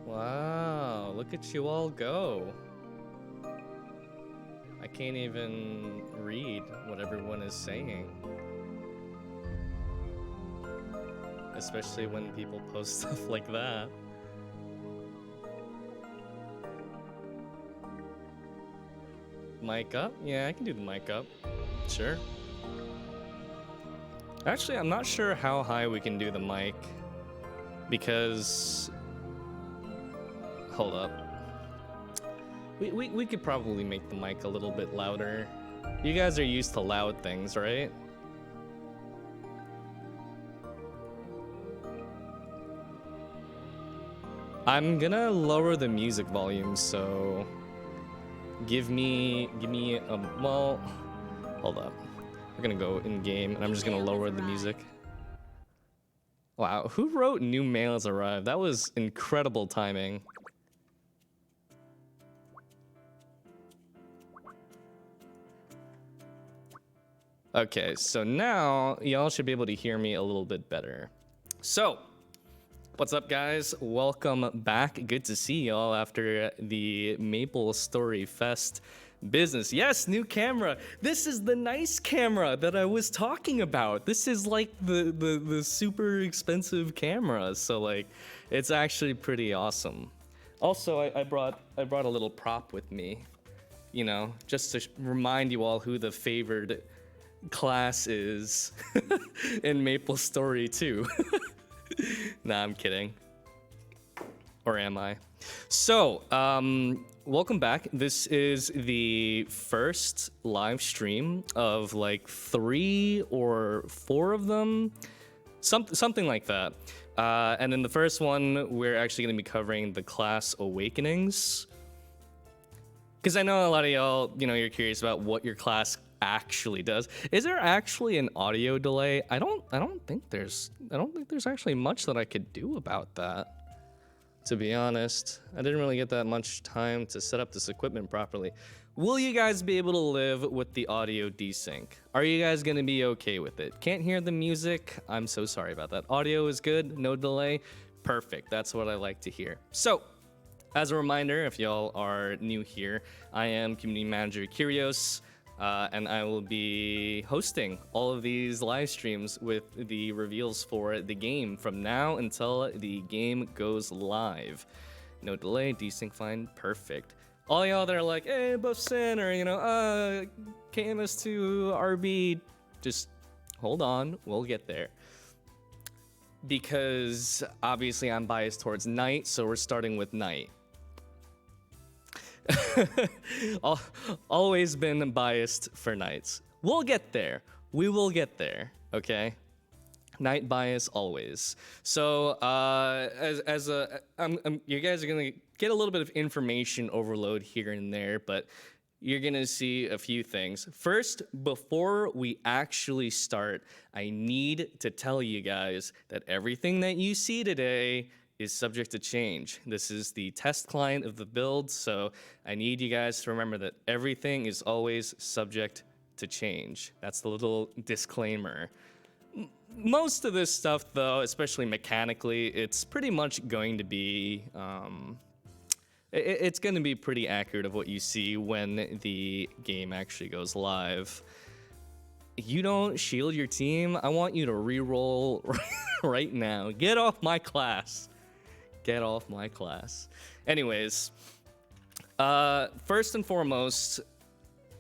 Wow, look at you all go. I can't even read what everyone is saying. Especially when people post stuff like that. Mic up? Yeah, I can do the mic up. Sure. Actually, I'm not sure how high we can do the mic. Because... Hold up. We could probably make the mic a little bit louder. You guys are used to loud things, right? I'm gonna lower the music volume, so give me a, well, hold up. We're gonna go in game and I'm just gonna lower the music. Wow, who wrote new mail has arrived? That was incredible timing. Okay, so now y'all should be able to hear me a little bit better. So, what's up, guys? Welcome back. Good to see y'all after the MapleStory Fest business. Yes, new camera. This is the nice camera that I was talking about. This is like the super expensive camera. So like, it's actually pretty awesome. Also, I brought a little prop with me, you know, just to remind you all who the favored class is in MapleStory 2. Nah, I'm kidding. Or am I? So, welcome back. This is the first live stream of like 3 or 4 of them. Something like that. And in the first one, we're actually going to be covering the class Awakenings. Because I know a lot of y'all, you know, you're curious about what your class actually does. Is there actually an audio delay? I don't think there's actually much that I could do about that. To be honest, I didn't really get that much time to set up this equipment properly. Will you guys be able to live with the audio desync? Are you guys gonna be okay with it? Can't hear the music? I'm so sorry about that. Audio is good, no delay. Perfect, that's what I like to hear. So, as a reminder, if y'all are new here, I am Community Manager Kyrios, and I will be hosting all of these live streams with the reveals for the game from now until the game goes live. No delay, desync fine, perfect. All y'all that are like, hey, buff sin, or, you know, KMS2, RB, just hold on, we'll get there. Because obviously I'm biased towards night, so we're starting with night. Always been biased for nights. We'll get there. We will get there, okay? Night bias always. So, you guys are gonna get a little bit of information overload here and there, but you're gonna see a few things. First, before we actually start, I need to tell you guys that everything that you see today is subject to change. This is the test client of the build, so I need you guys to remember that everything is always subject to change. That's the little disclaimer. Most of this stuff, though, especially mechanically, it's pretty much going to be, it's going to be pretty accurate of what you see when the game actually goes live. You don't shield your team, I want you to reroll right now. Get off my class. Get off my class. Anyways, first and foremost,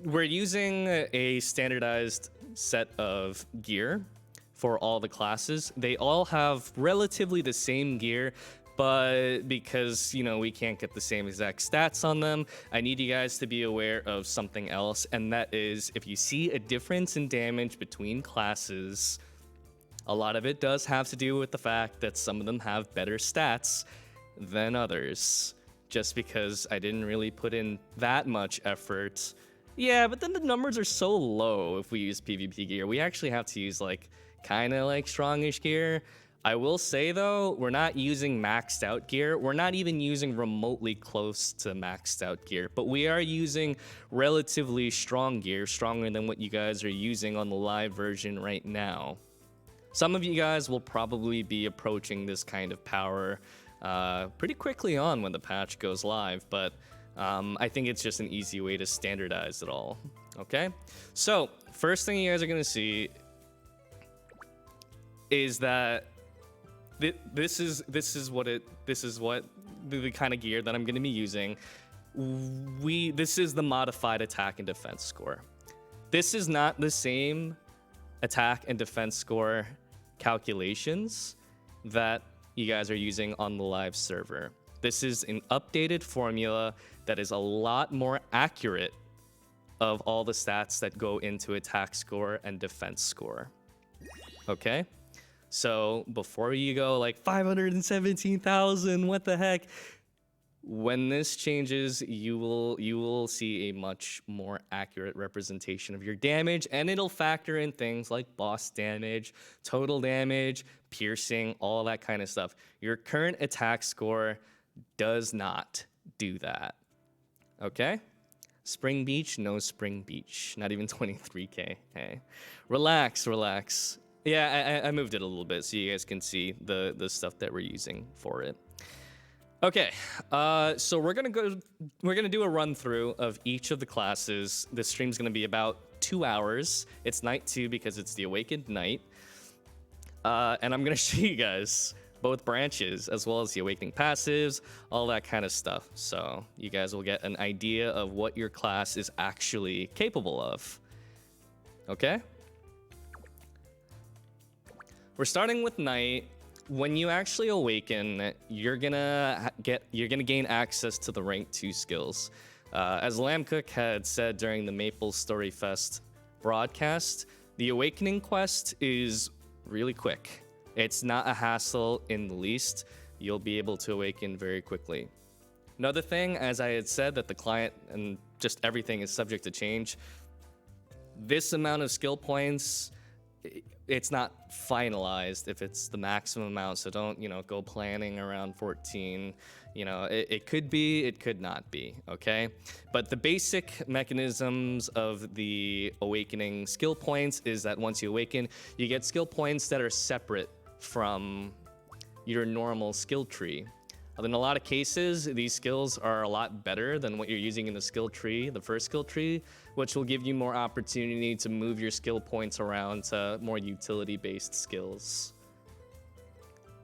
we're using a standardized set of gear for all the classes. They all have relatively the same gear, but because, you know, we can't get the same exact stats on them, I need you guys to be aware of something else, and that is if you see a difference in damage between classes, a lot of it does have to do with the fact that some of them have better stats than others, just because I didn't really put in that much effort. Yeah, but then the numbers are so low if we use PvP gear. We actually have to use like kind of like strongish gear. I will say though, we're not using maxed out gear. We're not even using remotely close to maxed out gear, but we are using relatively strong gear, stronger than what you guys are using on the live version right now. Some of you guys will probably be approaching this kind of power pretty quickly on when the patch goes live, but I think it's just an easy way to standardize it all. Okay, so first thing you guys are gonna see is that this is what the kind of gear that I'm gonna be using. This is the modified attack and defense score. This is not the same attack and defense score calculations that you guys are using on the live server. This is an updated formula that is a lot more accurate of all the stats that go into attack score and defense score. Okay? So before you go like 517,000, what the heck? When this changes, you will see a much more accurate representation of your damage, and it'll factor in things like boss damage, total damage, piercing, all that kind of stuff. Your current attack score does not do that. Okay? Spring Beach, no Spring Beach. Not even 23K. Hey, relax, relax. Yeah, I moved it a little bit so you guys can see the stuff that we're using for it. Okay, so we're gonna do a run through of each of the classes. This stream's gonna be about 2 hours. It's night 2 because it's the awakened night. And I'm gonna show you guys both branches as well as the awakening passives, all that kind of stuff. So you guys will get an idea of what your class is actually capable of. Okay? We're starting with night. When you actually awaken, you're gonna gain access to the rank 2 skills. As Lamcook had said during the MapleStory Fest broadcast, the awakening quest is really quick. It's not a hassle in the least. You'll be able to awaken very quickly. Another thing, as I had said, that the client and just everything is subject to change. This amount of skill points, it's not finalized if it's the maximum amount, so don't, go planning around 14. It could be, it could not be, okay? But the basic mechanisms of the awakening skill points is that once you awaken, you get skill points that are separate from your normal skill tree. In a lot of cases, these skills are a lot better than what you're using in the skill tree, the first skill tree, which will give you more opportunity to move your skill points around to more utility-based skills.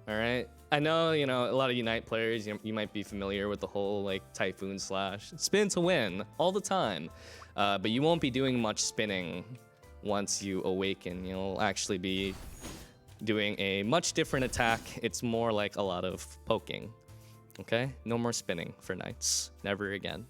All right. I know, a lot of Unite players, you might be familiar with the whole Typhoon slash spin to win all the time, but you won't be doing much spinning once you awaken. You'll actually be doing a much different attack. It's more like a lot of poking. Okay, no more spinning for knights, never again.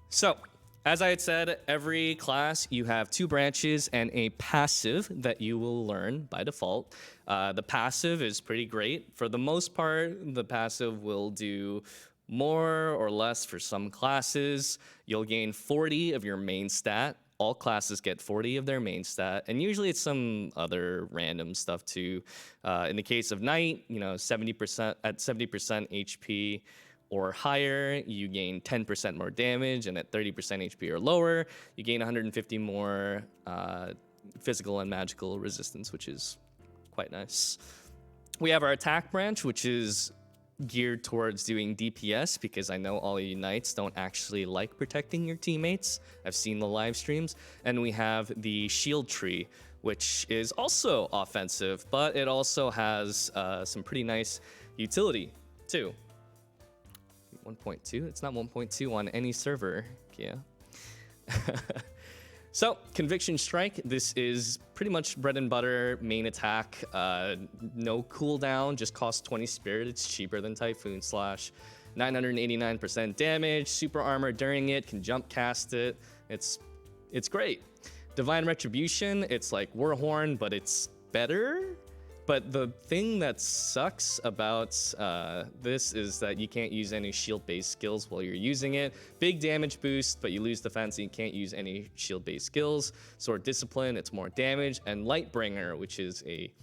So, as I had said, every class you have 2 branches and a passive that you will learn by default. The passive is pretty great. For the most part, the passive will do more or less for some classes. You'll gain 40 of your main stat. All classes get 40 of their main stat, and usually it's some other random stuff too. In the case of Knight, 70% at 70% HP or higher, you gain 10% more damage, and at 30% HP or lower, you gain 150 more physical and magical resistance, which is quite nice. We have our attack branch, which is geared towards doing DPS, because I know all you knights don't actually like protecting your teammates. I've seen the live streams. And we have the shield tree, which is also offensive, but it also has some pretty nice utility too. 1.2? It's not 1.2 on any server, yeah. So, Conviction Strike, this is pretty much bread and butter, main attack, no cooldown, just costs 20 spirit, it's cheaper than Typhoon Slash, 989% damage, super armor during it, can jump cast it, it's great. Divine Retribution, it's like Warhorn, but it's better. But the thing that sucks about this is that you can't use any shield-based skills while you're using it. Big damage boost, but you lose defense and you can't use any shield-based skills. Sword Discipline, it's more damage. And Lightbringer, which is a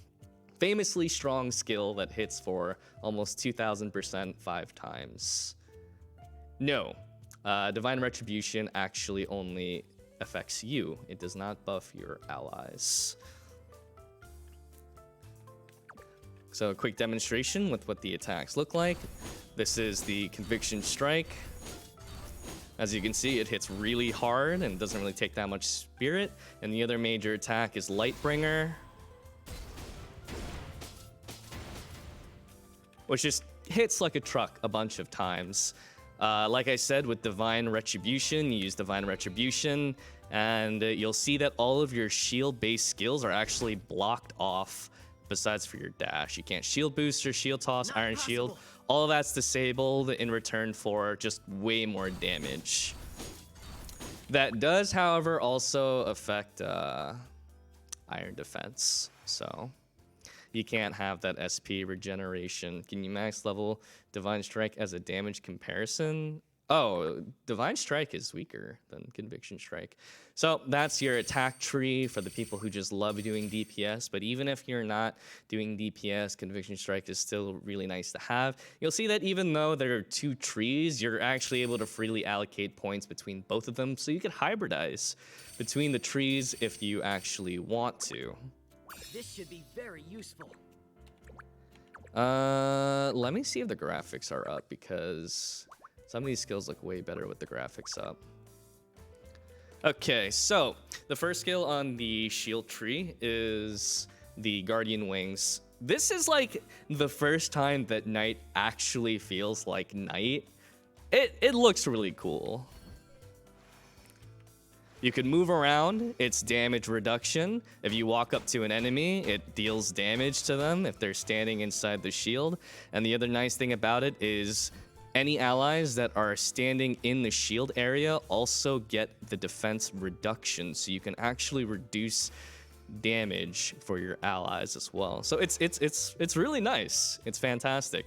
famously strong skill that hits for almost 2000% 5 times. No, Divine Retribution actually only affects you. It does not buff your allies. So a quick demonstration with what the attacks look like. This is the Conviction Strike. As you can see, it hits really hard and doesn't really take that much spirit. And the other major attack is Lightbringer, which just hits like a truck a bunch of times. Like I said, with Divine Retribution, you use Divine Retribution, and you'll see that all of your shield-based skills are actually blocked off. Besides for your dash, you can't shield booster, shield toss, iron shield. All of that's disabled in return for just way more damage. That does, however, also affect iron defense. So you can't have that SP regeneration. Can you max level Divine Strike as a damage comparison? Oh, Divine Strike is weaker than Conviction Strike. So that's your attack tree for the people who just love doing DPS. But even if you're not doing DPS, Conviction Strike is still really nice to have. You'll see that even though there are two trees, you're actually able to freely allocate points between both of them. So you can hybridize between the trees if you actually want to. This should be very useful. Let me see if the graphics are up, because some of these skills look way better with the graphics up. Okay, so the first skill on the shield tree is the Guardian Wings. This is like the first time that night actually feels like night. It looks really cool. You can move around, it's damage reduction. If you walk up to an enemy, it deals damage to them if they're standing inside the shield. And the other nice thing about it is any allies that are standing in the shield area also get the defense reduction, so you can actually reduce damage for your allies as well. So it's really nice. It's fantastic.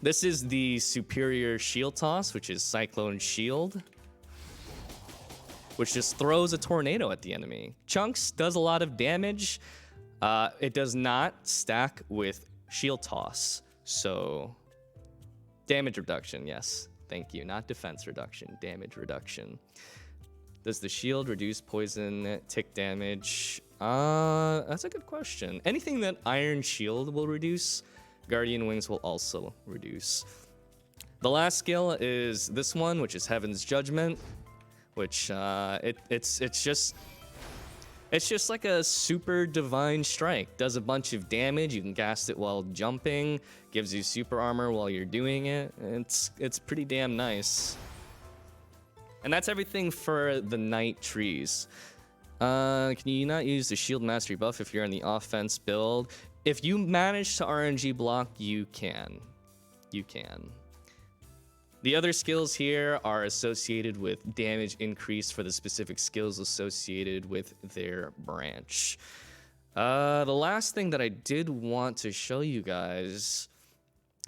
This is the superior shield toss, which is Cyclone Shield, which just throws a tornado at the enemy. Chunks does a lot of damage. It does not stack with shield toss, so damage reduction, yes. Thank you. Not defense reduction, damage reduction. Does the shield reduce poison, tick damage? That's a good question. Anything that Iron Shield will reduce, Guardian Wings will also reduce. The last skill is this one, which is Heaven's Judgment, which it's just like a super divine strike. Does a bunch of damage. You can cast it while jumping. Gives you super armor while you're doing it. It's pretty damn nice. And that's everything for the night trees. Can you not use the shield mastery buff if you're in the offense build? If you manage to RNG block, you can. You can. The other skills here are associated with damage increase for the specific skills associated with their branch. The last thing that I did want to show you guys,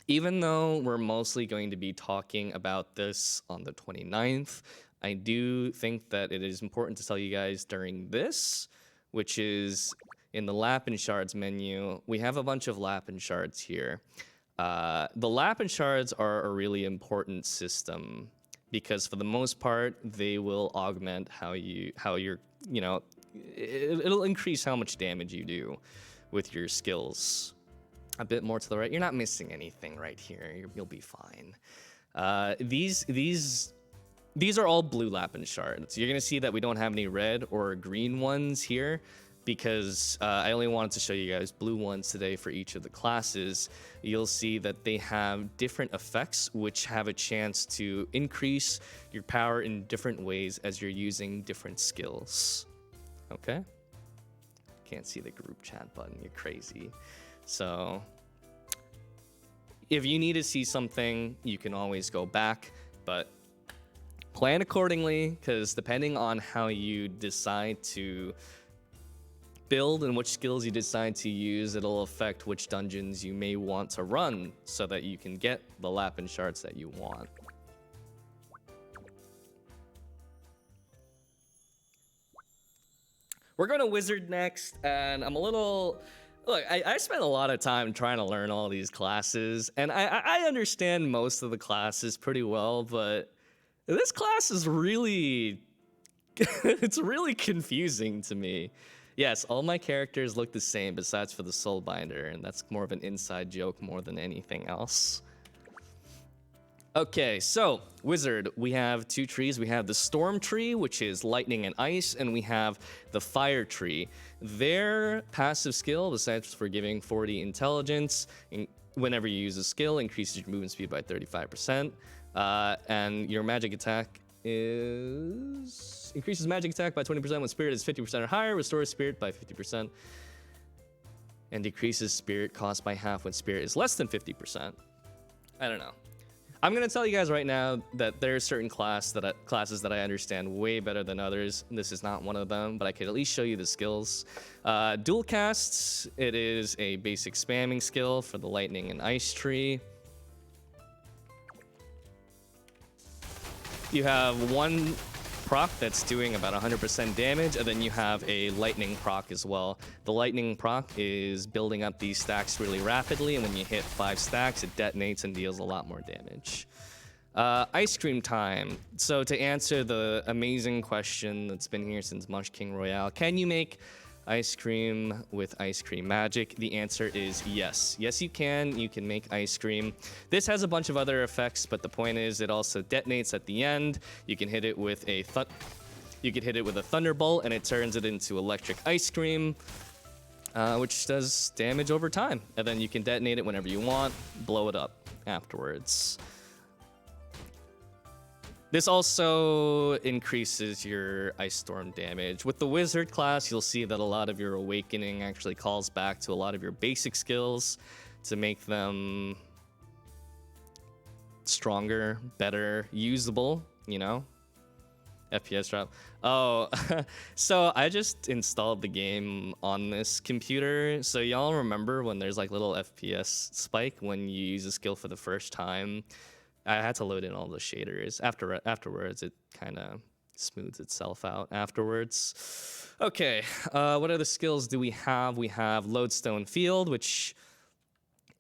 even though we're mostly going to be talking about this on the 29th, I do think that it is important to tell you guys during this, which is in the Lapin Shards menu. We have a bunch of Lapin Shards here. The Lapin Shards are a really important system because for the most part, they will augment how you're, you know, it'll increase how much damage you do with your skills. A bit more to the right. You're not missing anything right here. You'll be fine. These are all blue Lapin Shards. You're gonna see that we don't have any red or green ones here, because I only wanted to show you guys blue ones today for each of the classes. You'll see that they have different effects which have a chance to increase your power in different ways as you're using different skills. Okay? Can't see the group chat button, you're crazy. So if you need to see something, you can always go back, but plan accordingly, because depending on how you decide to build and which skills you decide to use, it'll affect which dungeons you may want to run so that you can get the Lapin Shards that you want. We're going to Wizard next, and I'm a little... Look, I spent a lot of time trying to learn all these classes, and I understand most of the classes pretty well, but this class is really... it's really confusing to me. Yes, all my characters look the same besides for the Soulbinder, and that's more of an inside joke more than anything else. Okay, so Wizard, we have two trees. We have the Storm Tree, which is lightning and ice, and we have the Fire Tree. Their passive skill, besides for giving 40 intelligence, whenever you use a skill, increases your movement speed by 35%, and your magic attack increases magic attack by 20% when spirit is 50% or higher, restores spirit by 50%, and decreases spirit cost by half when spirit is less than 50%. I don't know. I'm gonna tell you guys right now that there are certain classes that I understand way better than others. This is not one of them, but I could at least show you the skills. Dual casts, it is a basic spamming skill for the lightning and ice tree. You have one proc that's doing about 100% damage, and then you have a lightning proc as well. The lightning proc is building up these stacks really rapidly, and when you hit 5 stacks, it detonates and deals a lot more damage. Ice cream time. So to answer the amazing question that's been here since Munch King Royale, can you make ice cream with ice cream magic? The answer is yes. Yes, you can. You can make ice cream. This has a bunch of other effects, but the point is it also detonates at the end. You can hit it with a thunderbolt, and it turns it into electric ice cream, which does damage over time. And then you can detonate it whenever you want, blow it up afterwards. This also increases your Ice Storm damage. With the Wizard class, you'll see that a lot of your Awakening actually calls back to a lot of your basic skills to make them stronger, better, usable, you know? FPS drop. Oh, so I just installed the game on this computer. So y'all remember when there's like little FPS spike when you use a skill for the first time? I had to load in all the shaders. Afterwards, it kind of smooths itself out afterwards. Okay, what other skills do we have? We have Lodestone Field, which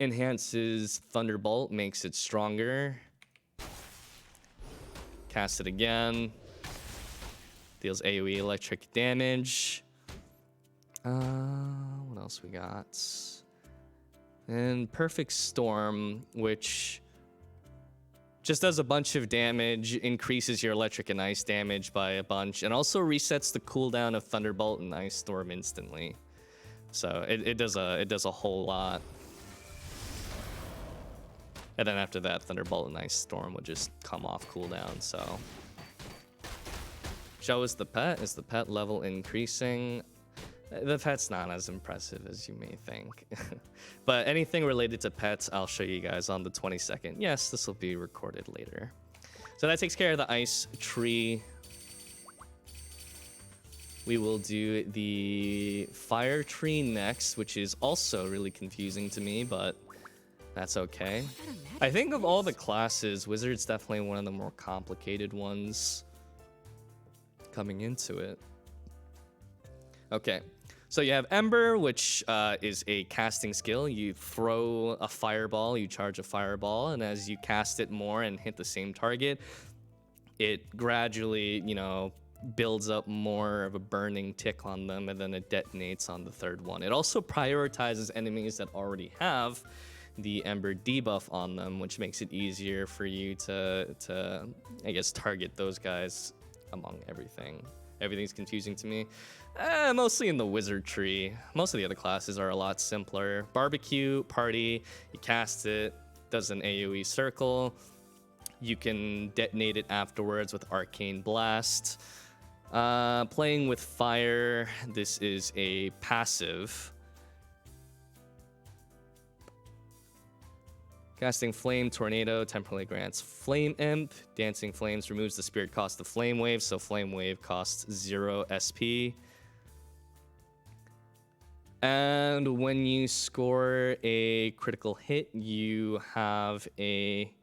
enhances Thunderbolt, makes it stronger. Cast it again. Deals AoE electric damage. What else we got? And Perfect Storm, which just does a bunch of damage, increases your electric and ice damage by a bunch, and also resets the cooldown of Thunderbolt and Ice Storm instantly. So it does a whole lot. And then after that, Thunderbolt and Ice Storm would just come off cooldown. So show us the pet. Is the pet level increasing? The pet's not as impressive as you may think. But anything related to pets, I'll show you guys on the 22nd. Yes, this will be recorded later. So that takes care of the ice tree. We will do the fire tree next, which is also really confusing to me, but that's okay. I think of all the classes, Wizard's definitely one of the more complicated ones coming into it. Okay. So you have Ember, which is a casting skill. You throw a fireball, you charge a fireball, and as you cast it more and hit the same target, it gradually, you know, builds up more of a burning tick on them, and then it detonates on the third one. It also prioritizes enemies that already have the Ember debuff on them, which makes it easier for you to I guess, target those guys among everything. Everything's confusing to me. Mostly in the wizard tree. Most of the other classes are a lot simpler. Barbecue, party, you cast it, does an AoE circle. You can detonate it afterwards with Arcane Blast. Playing with fire, this is a passive. Casting Flame Tornado temporarily grants Flame Imp. Dancing Flames removes the spirit cost of Flame Wave, so Flame Wave costs 0 SP. And when you score a critical hit, you have a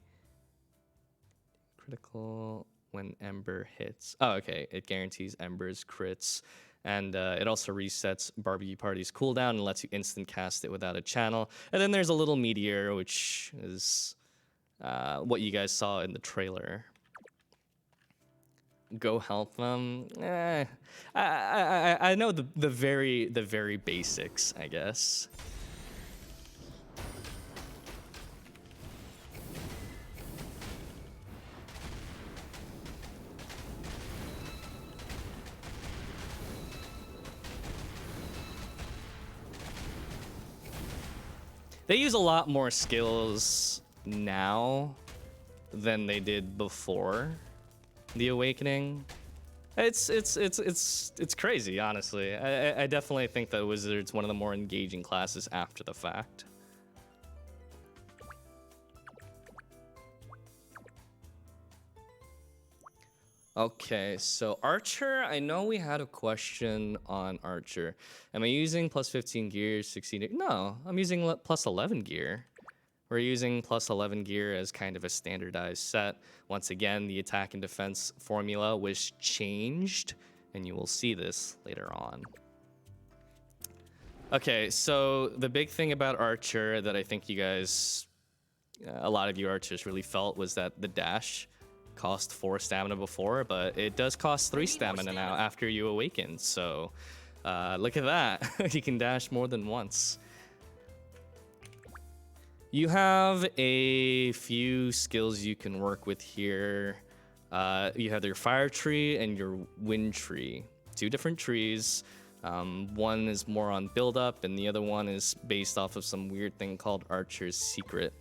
critical when Ember hits. Oh, okay. It guarantees Ember's crits. And it also resets Barbecue Party's cooldown and lets you instant cast it without a channel. And then there's a little meteor, which is what you guys saw in the trailer. Go help them. I know the very basics, I guess. They use a lot more skills now than they did before the Awakening. It's crazy, honestly. I definitely think that Wizard's one of the more engaging classes after the fact. Okay, so Archer, I know we had a question on Archer. Am I using plus 15 gear, 16? No, I'm using plus 11 gear. We're using plus 11 gear as kind of a standardized set. Once again, the attack and defense formula was changed, and you will see this later on. Okay, so the big thing about Archer that I think you guys, a lot of you archers really felt, was that the dash cost 4 stamina before, but it does cost 3 stamina now after you awaken. So look at that. You can dash more than once. You have a few skills you can work with here. You have your fire tree and your wind tree. 2 different trees. One is more on build up and the other one is based off of some weird thing called Archer's Secret.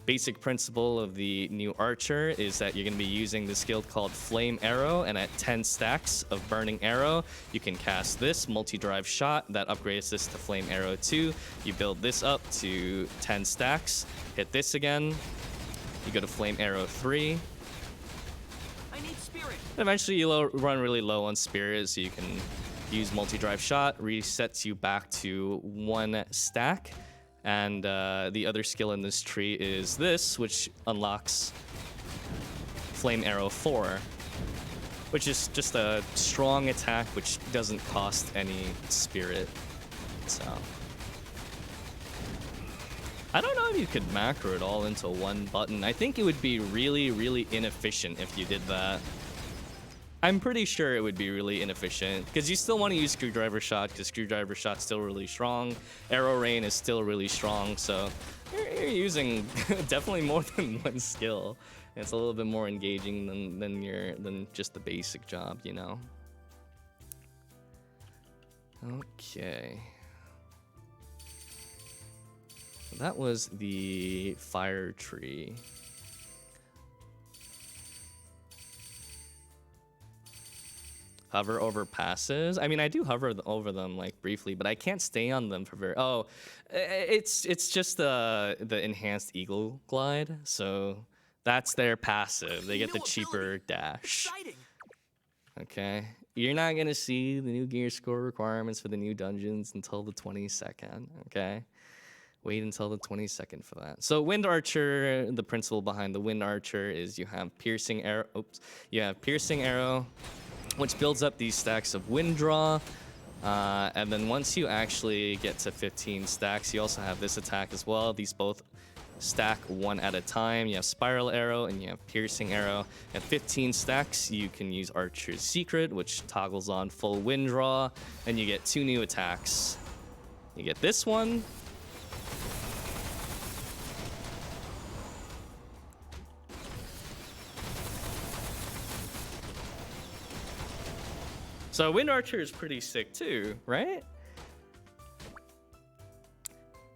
Basic principle of the new Archer is that you're going to be using the skill called Flame Arrow, and at 10 stacks of Burning Arrow, you can cast this multi-drive shot that upgrades this to Flame Arrow 2. You build this up to 10 stacks, hit this again, you go to Flame Arrow 3. I need spirit. And eventually you run really low on spirit, so you can use multi-drive shot, resets you back to 1 stack. And the other skill in this tree is this, which unlocks Flame Arrow 4, which is just a strong attack which doesn't cost any spirit. So I don't know if you could macro it all into 1 button. I think it would be really, really inefficient if you did that. I'm pretty sure it would be really inefficient because you still want to use Screwdriver Shot because Screwdriver Shot's still really strong. Arrow Rain is still really strong, so you're using definitely more than 1 skill. It's a little bit more engaging than just the basic job, you know. Okay. That was the fire tree. Hover over passes. I mean, I do hover over them like briefly, but I can't stay on them for very. Oh, it's just the enhanced eagle glide. So that's their passive. They get the cheaper dash. Exciting. Okay, you're not gonna see the new gear score requirements for the new dungeons until the 22nd. Okay, wait until the 22nd for that. So Wind Archer, the principle behind the Wind Archer is you have piercing arrow. Oops, you have piercing arrow, which builds up these stacks of wind draw. And then once you actually get to 15 stacks, you also have this attack as well. These both stack 1 at a time. You have Spiral Arrow and you have Piercing Arrow. At 15 stacks, you can use Archer's Secret, which toggles on full wind draw, and you get 2 new attacks. You get this one. So Wind Archer is pretty sick too, right?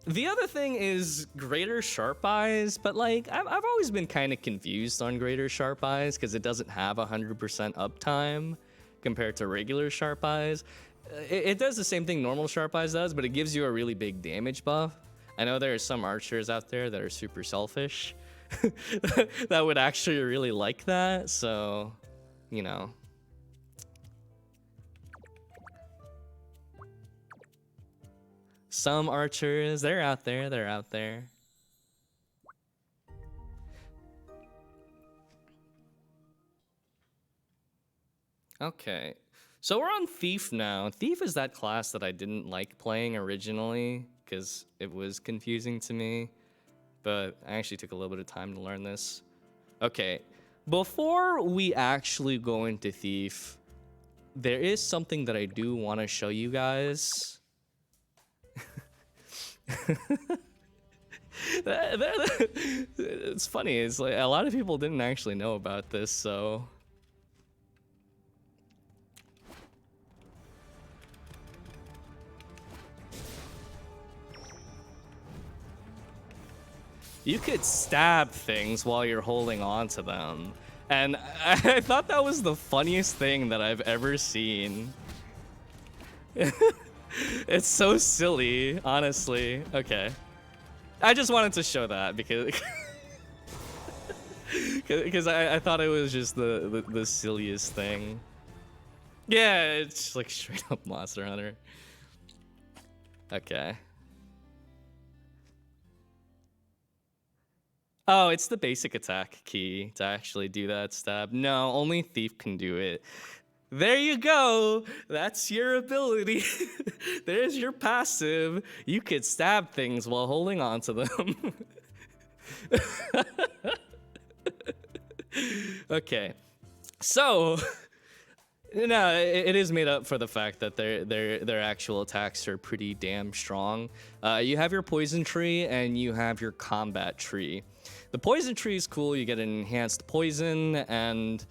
The other thing is Greater Sharp Eyes, but like I've always been kind of confused on Greater Sharp Eyes because it doesn't have 100% uptime compared to regular Sharp Eyes. It does the same thing normal Sharp Eyes does, but it gives you a really big damage buff. I know there are some archers out there that are super selfish that would actually really like that, so, you know. Some archers, they're out there, they're out there. Okay, so we're on Thief now. Thief is that class that I didn't like playing originally because it was confusing to me, but I actually took a little bit of time to learn this. Okay, before we actually go into Thief, there is something that I do want to show you guys. It's funny, it's like a lot of people didn't actually know about this, so you could stab things while you're holding on to them, and I thought that was the funniest thing that I've ever seen. It's so silly, honestly. Okay. I just wanted to show that because I thought it was just the silliest thing. Yeah, it's like straight up Monster Hunter. Okay. Oh, it's the basic attack key to actually do that stab. No, only Thief can do it. There you go. That's your ability. There's your passive. You could stab things while holding on to them. Okay. So, no, it is made up for the fact that their actual attacks are pretty damn strong. You have your poison tree and you have your combat tree. The poison tree is cool. You get an enhanced poison, and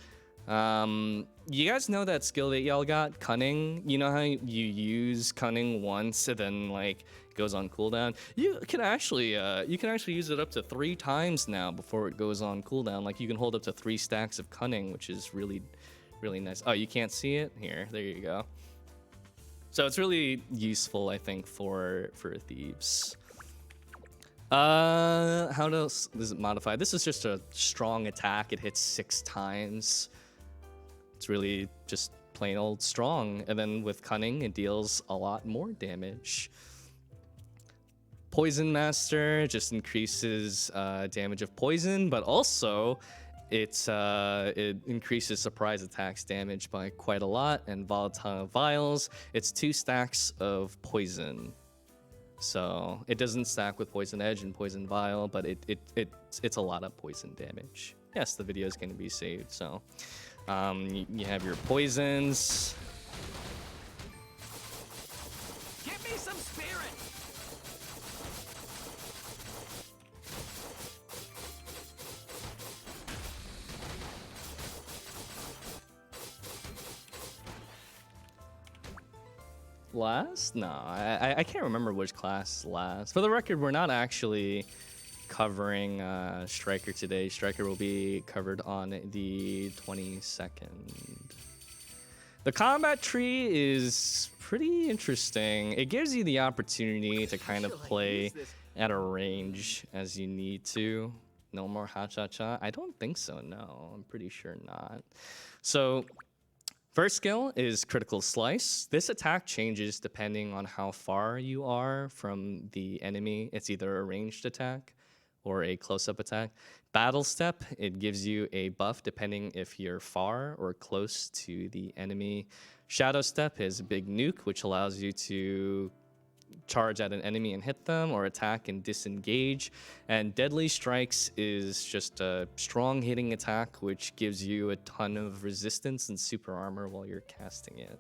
you guys know that skill that y'all got, cunning. You know how you use cunning once and then like it goes on cooldown. You can actually use it up to 3 times now before it goes on cooldown. Like you can hold up to 3 stacks of cunning, which is really nice. Oh, you can't see it? Here, there you go. So it's really useful, I think, for thieves. How else is it modified? This is just a strong attack. It hits 6 times. It's really just plain old strong. And then with cunning, it deals a lot more damage. Poison Master just increases damage of poison, but also it increases surprise attacks damage by quite a lot. And Volatile Vials, it's 2 stacks of poison. So it doesn't stack with Poison Edge and Poison Vial, but it's a lot of poison damage. Yes, the video is going to be saved. So you have your poisons. Give me some spirit. Last? No, I can't remember which class last. For the record, we're not actually covering Striker today. Striker will be covered on the 22nd. The combat tree is pretty interesting. It gives you the opportunity to kind of play at a range as you need to. No more ha-cha-cha? I don't think so, no. I'm pretty sure not. So first skill is Critical Slice. This attack changes depending on how far you are from the enemy. It's either a ranged attack or a close-up attack. Battle Step, it gives you a buff depending if you're far or close to the enemy. Shadow Step is a big nuke, which allows you to charge at an enemy and hit them, or attack and disengage. And Deadly Strikes is just a strong hitting attack, which gives you a ton of resistance and super armor while you're casting it.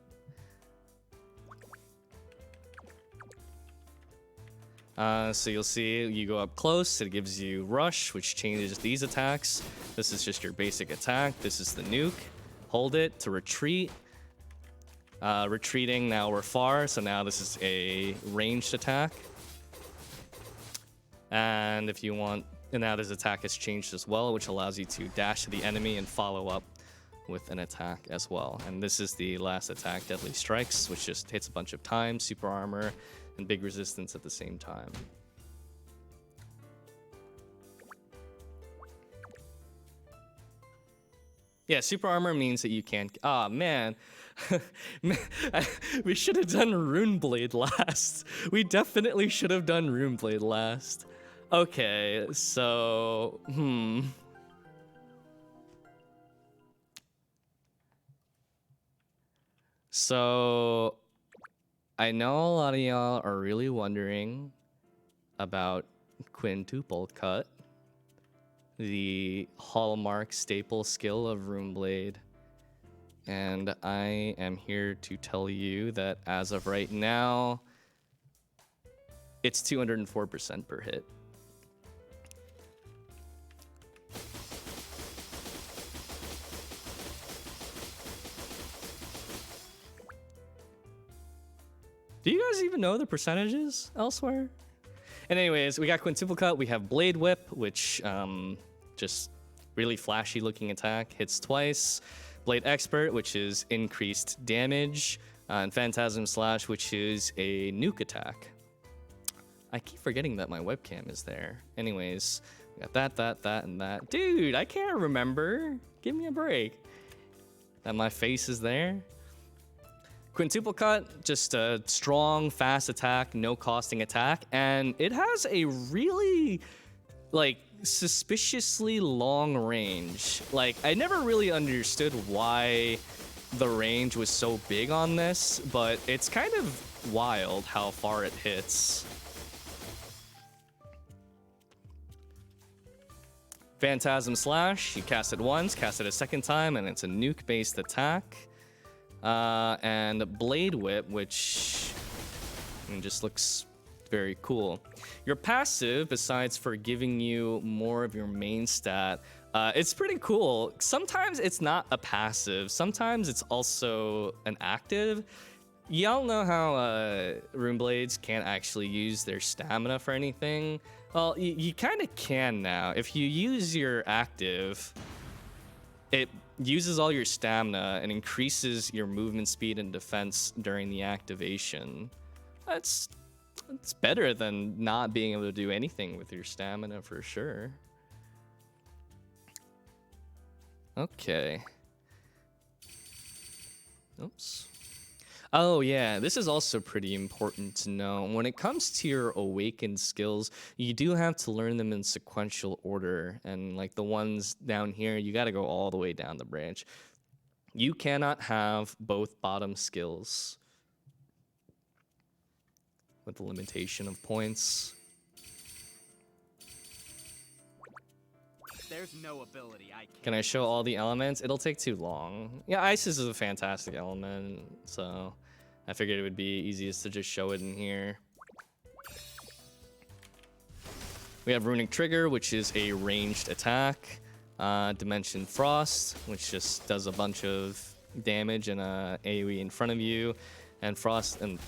So you'll see you go up close, it gives you Rush, which changes these attacks. This is just your basic attack. This is the nuke. Hold it to retreat. Retreating, now we're far, so now this is a ranged attack. And if you want, and now this attack has changed as well, which allows you to dash to the enemy and follow up with an attack as well. And this is the last attack, Deadly Strikes, which just hits a bunch of times, super armor, and big resistance at the same time. Yeah, super armor means that you can't. Ah, man. We should have done Runeblade last. We definitely should have done Runeblade last. Okay, so So I know a lot of y'all are really wondering about Quintuple Cut, the hallmark staple skill of Runeblade. And I am here to tell you that as of right now, it's 204% per hit. Do you guys even know the percentages elsewhere? And anyways, we got Quintuple Cut, we have Blade Whip, which just really flashy looking attack, hits twice. Blade Expert, which is increased damage. And Phantasm Slash, which is a nuke attack. I keep forgetting that my webcam is there. Anyways, we got that, and that. Dude, I can't remember. Give me a break. And my face is there. Quintuple Cut, just a strong, fast attack, no costing attack, and it has a really like suspiciously long range. Like I never really understood why the range was so big on this, but it's kind of wild how far it hits. Phantasm Slash, you cast it once, cast it a second time, and it's a nuke-based attack. And Blade Whip, which just looks very cool. Your passive, besides for giving you more of your main stat, it's pretty cool. Sometimes it's not a passive, sometimes it's also an active. Y'all know how Rune Blades can't actually use their stamina for anything? Well, you kind of can now. If you use your active, it uses all your stamina and increases your movement speed and defense during the activation. It's better than not being able to do anything with your stamina for sure. Okay. Oops. Oh yeah, this is also pretty important to know. When it comes to your awakened skills, you do have to learn them in sequential order. And like the ones down here, you gotta go all the way down the branch. You cannot have both bottom skills with the limitation of points. There's no ability I Can I show all the elements? It'll take too long. Yeah, Isis is a fantastic element, so I figured it would be easiest to just show it in here. We have Runic Trigger, which is a ranged attack. Dimension Frost, which just does a bunch of damage and AoE in front of you. And Frost, and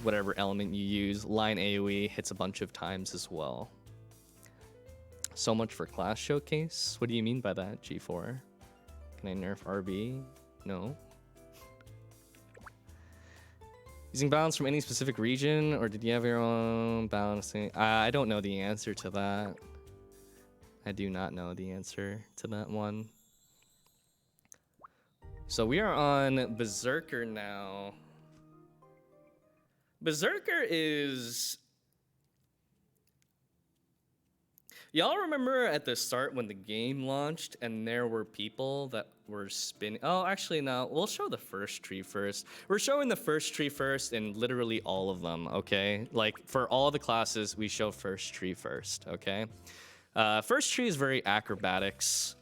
whatever element you use, line AoE hits a bunch of times as well. So much for class showcase. What do you mean by that, G4? Can I nerf RB? No. Using balance from any specific region, or did you have your own balancing? I don't know the answer to that. I do not know the answer to that one. So we are on Berserker now. Berserker is... Y'all remember at the start when the game launched and there were people that were spinning? Oh, actually, no. We'll show the first tree first. We're showing the first tree first in literally all of them, okay? Like, for all the classes, we show first tree first, okay? First tree is very acrobatics.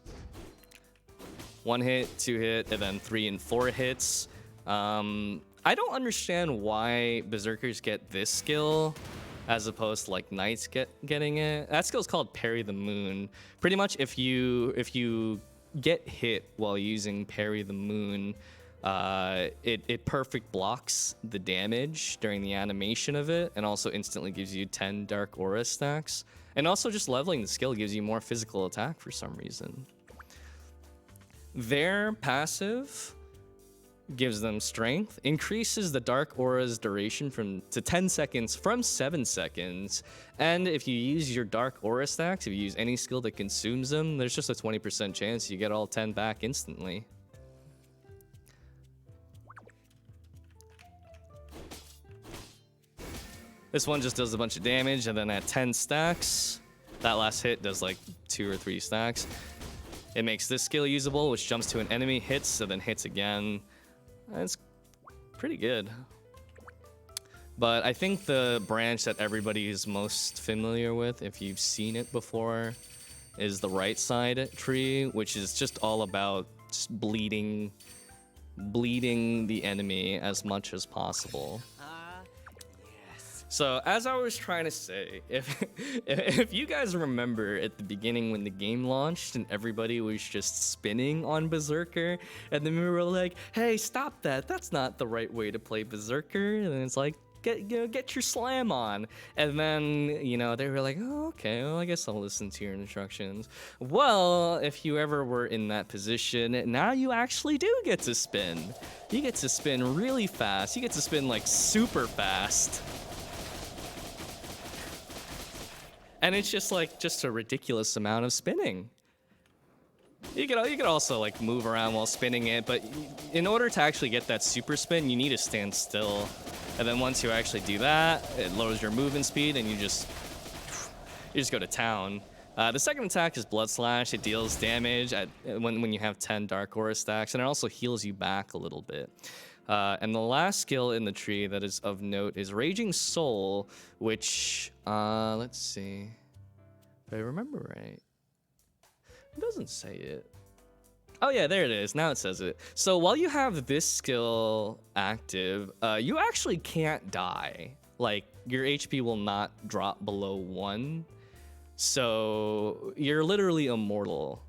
1 hit, 2 hit, and then 3 and 4 hits. I don't understand why Berserkers get this skill as opposed to like Knights getting it. That skill's called Parry the Moon. Pretty much if you get hit while using Parry the Moon, it perfect blocks the damage during the animation of it, and also instantly gives you 10 Dark Aura stacks. And also just leveling the skill gives you more physical attack for some reason. Their passive gives them strength, increases the Dark Aura's duration to 10 seconds from 7 seconds, and if you use your Dark Aura stacks, if you use any skill that consumes them, there's just a 20% chance you get all 10 back instantly. This one just does a bunch of damage, and then at 10 stacks, that last hit does like 2 or 3 stacks. It makes this skill usable, which jumps to an enemy, hits, and then hits again. It's pretty good. But I think the branch that everybody is most familiar with, if you've seen it before, is the right side tree, which is just all about just bleeding the enemy as much as possible. So as I was trying to say, if you guys remember at the beginning when the game launched and everybody was just spinning on Berserker, and then we were like, hey, stop that. That's not the right way to play Berserker. And it's like, get your slam on. And then, they were like, oh, okay, well, I guess I'll listen to your instructions. Well, if you ever were in that position, now you actually do get to spin. You get to spin really fast. You get to spin like super fast. And it's just a ridiculous amount of spinning. You could also like move around while spinning it, but in order to actually get that super spin, you need to stand still. And then once you actually do that, it lowers your movement speed, and you you just go to town. The second attack is Blood Slash. It deals damage when you have 10 Dark Aura stacks, and it also heals you back a little bit. And the last skill in the tree that is of note is Raging Soul, which, let's see, if I remember right, it doesn't say it. Oh yeah, there it is. Now it says it. So while you have this skill active, you actually can't die. Like, your HP will not drop below 1. So you're literally immortal.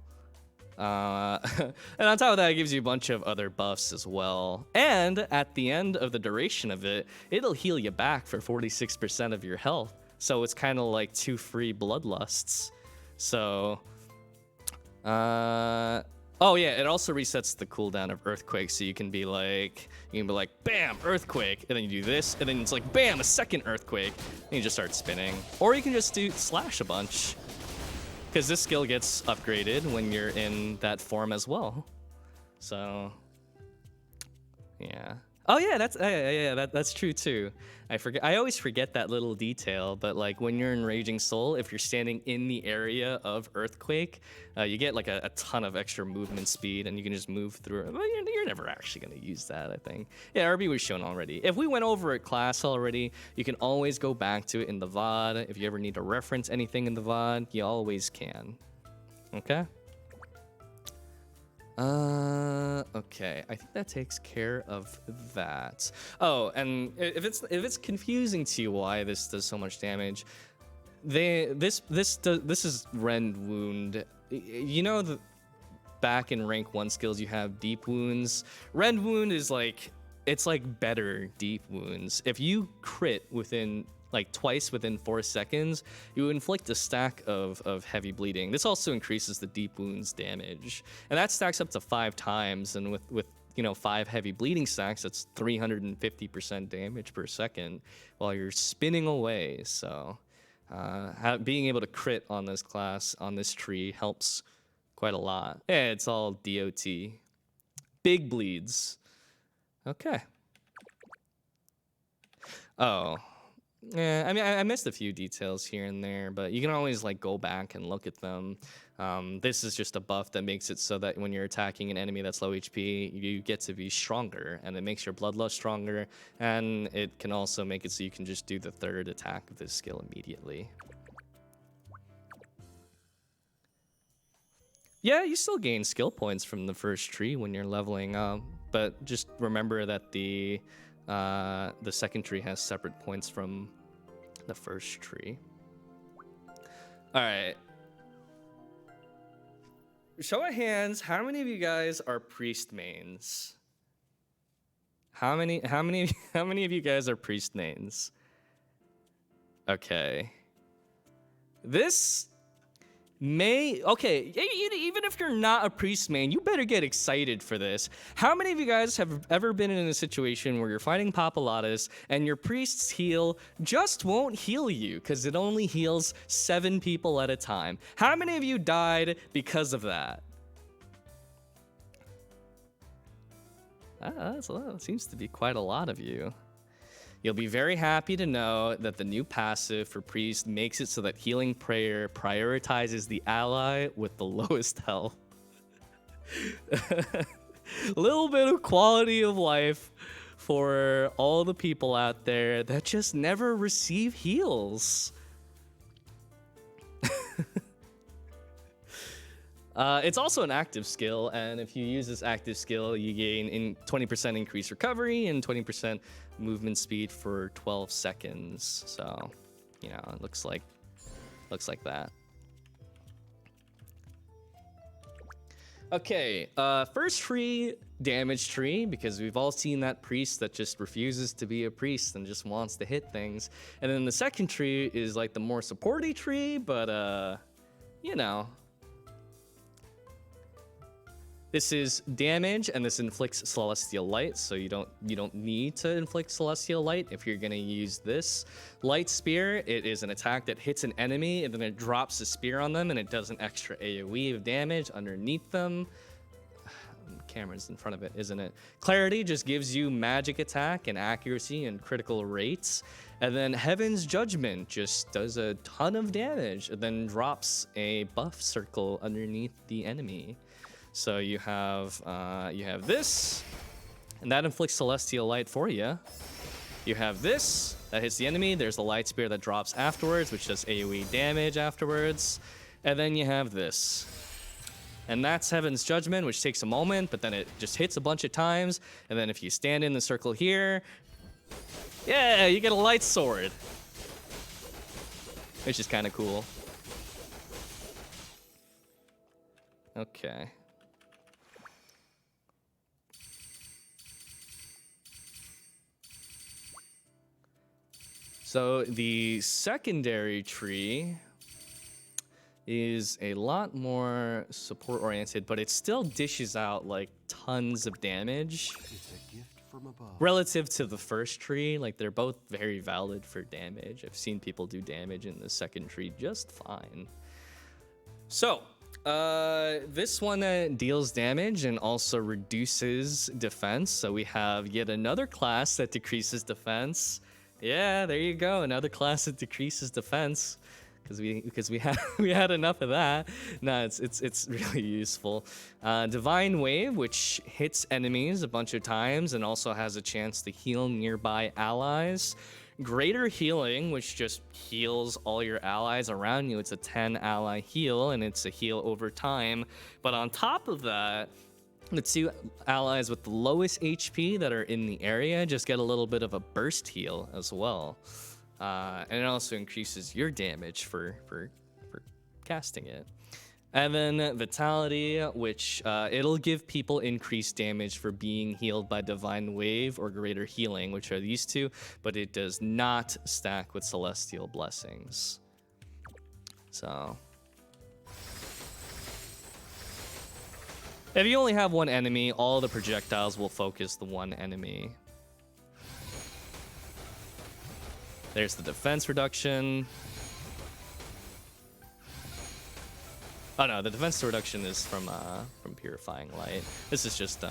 And on top of that, it gives you a bunch of other buffs as well. And at the end of the duration of it, it'll heal you back for 46% of your health. So it's kind of like 2 free bloodlusts. So, oh yeah, it also resets the cooldown of Earthquake, so you can be like, bam, Earthquake, and then you do this, and then it's like, bam, a second Earthquake, and you just start spinning. Or you can just do Slash a bunch, because this skill gets upgraded when you're in that form as well. So, yeah. Oh yeah, that's true too. I always forget that little detail, but like when you're in Raging Soul, if you're standing in the area of Earthquake, you get like a ton of extra movement speed, and you can just move through it. Well, you're never actually gonna use that, I think. Yeah, RB was shown already. If we went over it class already, you can always go back to it in the VOD. If you ever need to reference anything in the VOD, you always can. Okay? Okay, I think that takes care of that. Oh, and if it's confusing to you why this does so much damage, this is Rend Wound. You know, back in rank 1 skills you have Deep Wounds. Rend Wound is like, it's like better Deep Wounds. If you crit within like twice within 4 seconds, you inflict a stack of heavy bleeding. This also increases the Deep Wounds damage, and that stacks up to 5 times. And with 5 heavy bleeding stacks, that's 350% damage per second while you're spinning away. So being able to crit on this class, on this tree, helps quite a lot. Yeah, it's all DOT. Big bleeds. Okay. Oh. Yeah, I mean, I missed a few details here and there, but you can always like go back and look at them. This is just a buff that makes it so that when you're attacking an enemy that's low HP, you get to be stronger, and it makes your bloodlust stronger, and it can also make it so you can just do the 3rd attack of this skill immediately. Yeah, you still gain skill points from the first tree when you're leveling up, but just remember that the second tree has separate points from the first tree. All right. Show of hands, how many of you guys are priest mains? How many of you guys are priest mains? Okay. This okay, even if you're not a priest main, you better get excited for this. How many of you guys have ever been in a situation where you're fighting Papalatus and your priest's heal just won't heal you because it only heals 7 people at a time? How many of you died because of that? That seems to be quite a lot of you. You'll be very happy to know that the new passive for Priest makes it so that Healing Prayer prioritizes the ally with the lowest health. A little bit of quality of life for all the people out there that just never receive heals. It's also an active skill, and if you use this active skill, you gain 20% increased recovery and 20% movement speed for 12 seconds. So, it looks like that. Okay, first tree, damage tree, because we've all seen that priest that just refuses to be a priest and just wants to hit things. And then the second tree is like the more supporty tree, but this is damage, and this inflicts Celestial Light, so you don't need to inflict Celestial Light if you're gonna use this. Light Spear, it is an attack that hits an enemy, and then it drops a spear on them, and it does an extra AoE of damage underneath them. camera's in front of it, isn't it? Clarity just gives you magic attack and accuracy and critical rates. And then Heaven's Judgment just does a ton of damage and then drops a buff circle underneath the enemy. So you have this, and that inflicts Celestial Light for you. You have this, that hits the enemy. There's the Light Spear that drops afterwards, which does AoE damage afterwards. And then you have this. And that's Heaven's Judgment, which takes a moment, but then it just hits a bunch of times. And then if you stand in the circle here, yeah, you get a light sword. Which is kind of cool. Okay. So the secondary tree is a lot more support oriented, but it still dishes out like tons of damage. It's a gift from above. Relative to the first tree, like they're both very valid for damage. I've seen people do damage in the second tree just fine. So this one deals damage and also reduces defense. So we have yet another class that decreases defense. Yeah, there you go, another class that decreases defense. Because we had enough of that. No, it's really useful. Divine Wave, which hits enemies a bunch of times and also has a chance to heal nearby allies. Greater Healing, which just heals all your allies around you. It's a 10 ally heal, and it's a heal over time. But on top of that, the two allies with the lowest HP that are in the area just get a little bit of a burst heal as well. And it also increases your damage for casting it. And then Vitality, which it'll give people increased damage for being healed by Divine Wave or Greater Healing, which are these two, but it does not stack with Celestial Blessings. So if you only have one enemy, all the projectiles will focus the one enemy. There's the defense reduction. Oh no, the defense reduction is from Purifying Light. This is just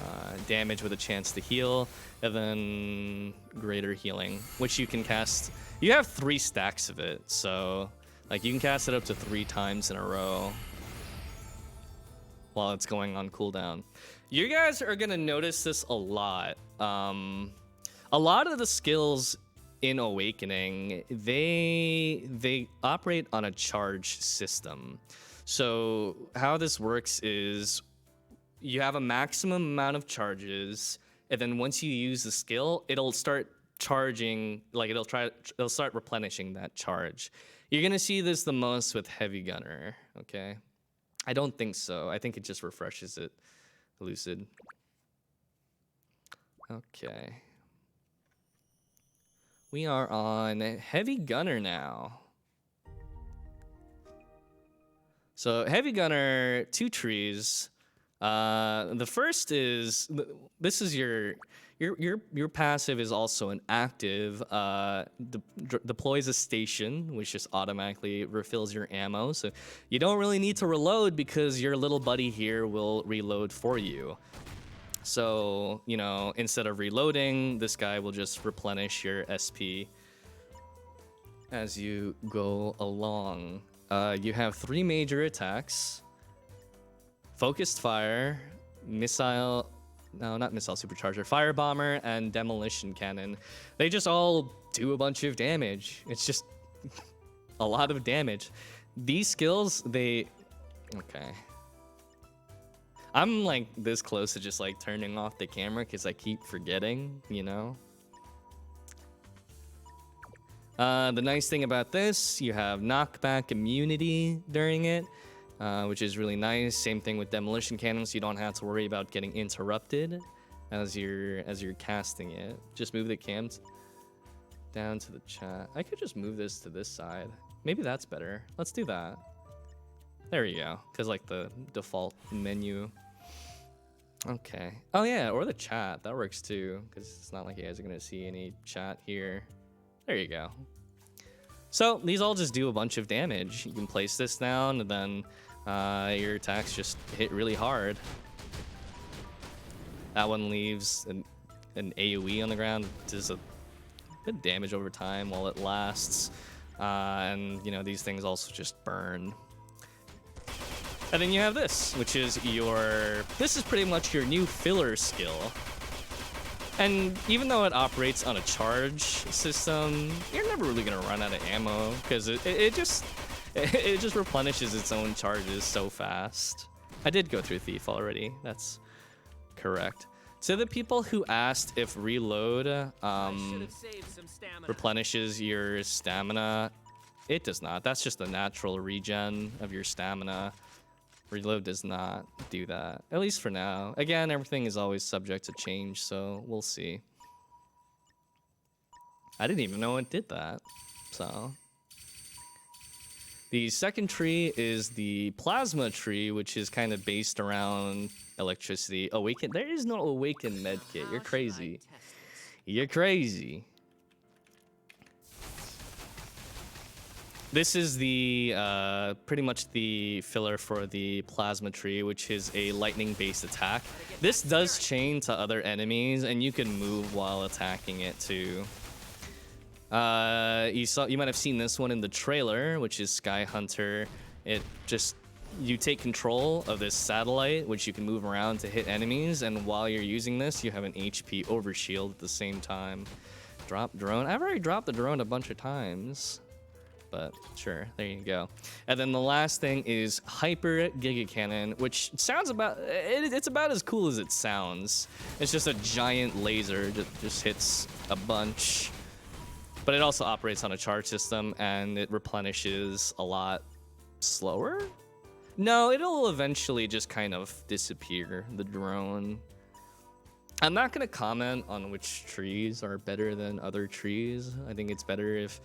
damage with a chance to heal, and then Greater Healing, which you can cast. You have 3 stacks of it, so like you can cast it up to 3 times in a row while it's going on cooldown. You guys are gonna notice this a lot. A lot of the skills in Awakening, they operate on a charge system. So how this works is you have a maximum amount of charges, and then once you use the skill, it'll start charging, like it'll start replenishing that charge. You're gonna see this the most with Heavy Gunner, okay? I don't think so. I think it just refreshes it. Lucid. Okay. We are on Heavy Gunner now. So Heavy Gunner, 2 trees. The first is, this is your passive is also an active. Deploys a station, which just automatically refills your ammo. So you don't really need to reload because your little buddy here will reload for you. So, you know, instead of reloading, this guy will just replenish your SP as you go along. You have 3 major attacks: Focused Fire, Missile, no, not Missile Supercharger, Fire Bomber, and Demolition Cannon. They just all do a bunch of damage. It's just a lot of damage. These skills, okay. I'm like this close to just like turning off the camera because I keep forgetting, you know? The nice thing about this, you have knockback immunity during it, which is really nice. Same thing with Demolition Cannon, so you don't have to worry about getting interrupted as you're casting it. Just move the cams down to the chat. I could just move this to this side. Maybe that's better. Let's do that. There you go, because like the default menu. Okay. Oh yeah, or the chat. That works too, because it's not like you guys are gonna see any chat here. There you go. So these all just do a bunch of damage. You can place this down, and then your attacks just hit really hard. That one leaves an AoE on the ground. Does a good damage over time while it lasts. And, you know, these things also just burn. And then you have this, which is this is pretty much your new filler skill. And even though it operates on a charge system, you're never really gonna run out of ammo because it just replenishes its own charges so fast. I did go through Thief already. That's correct. To the people who asked if reload replenishes your stamina, it does not. That's just a natural regen of your stamina. Reload does not do that, at least for now. Again, everything is always subject to change, so we'll see. I didn't even know it did that, so. The second tree is the plasma tree, which is kind of based around electricity. Awaken, there is no awaken medkit. You're crazy. You're crazy. This is the pretty much the filler for the plasma tree, which is a lightning-based attack. This does chain to other enemies, and you can move while attacking it too. You might have seen this one in the trailer, which is Sky Hunter. You take control of this satellite, which you can move around to hit enemies, and while you're using this, you have an HP overshield at the same time. Drop drone. I've already dropped the drone a bunch of times. But sure, there you go. And then the last thing is Hyper Giga Cannon, which sounds it's about as cool as it sounds. It's just a giant laser that just hits a bunch. But it also operates on a charge system, and it replenishes a lot slower. No, it'll eventually just kind of disappear, the drone. I'm not gonna comment on which trees are better than other trees. I think it's better if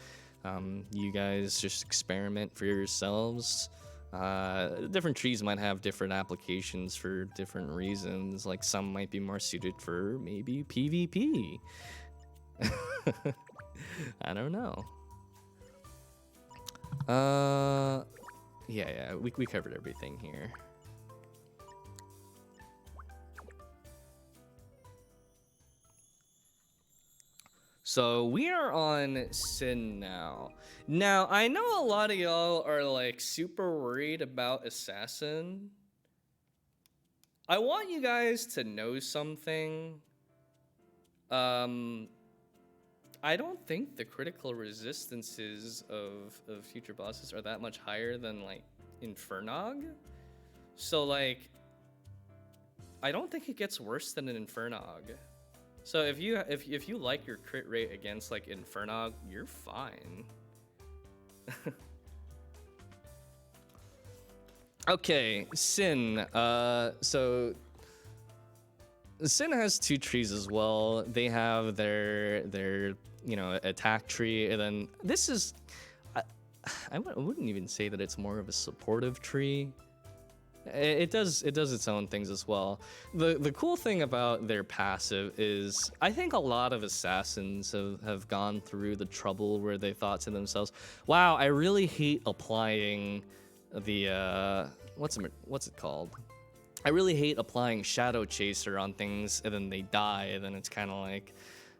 you guys just experiment for yourselves. Different trees might have different applications for different reasons. Like some might be more suited for maybe PvP. I don't know. Yeah, we covered everything here. So we are on Sin now. Now, I know a lot of y'all are like super worried about Assassin. I want you guys to know something. I don't think the critical resistances of future bosses are that much higher than like Infernog. So like, I don't think it gets worse than an Infernog. So if you like your crit rate against like Infernog, you're fine. Okay, Sin. So Sin has two trees as well. They have their attack tree, and then this is I wouldn't even say that it's more of a supportive tree. It does its own things as well. The cool thing about their passive is I think a lot of assassins have gone through the trouble where they thought to themselves, wow, I really hate applying the what's it called? I really hate applying Shadow Chaser on things and then they die, and then it's kind of like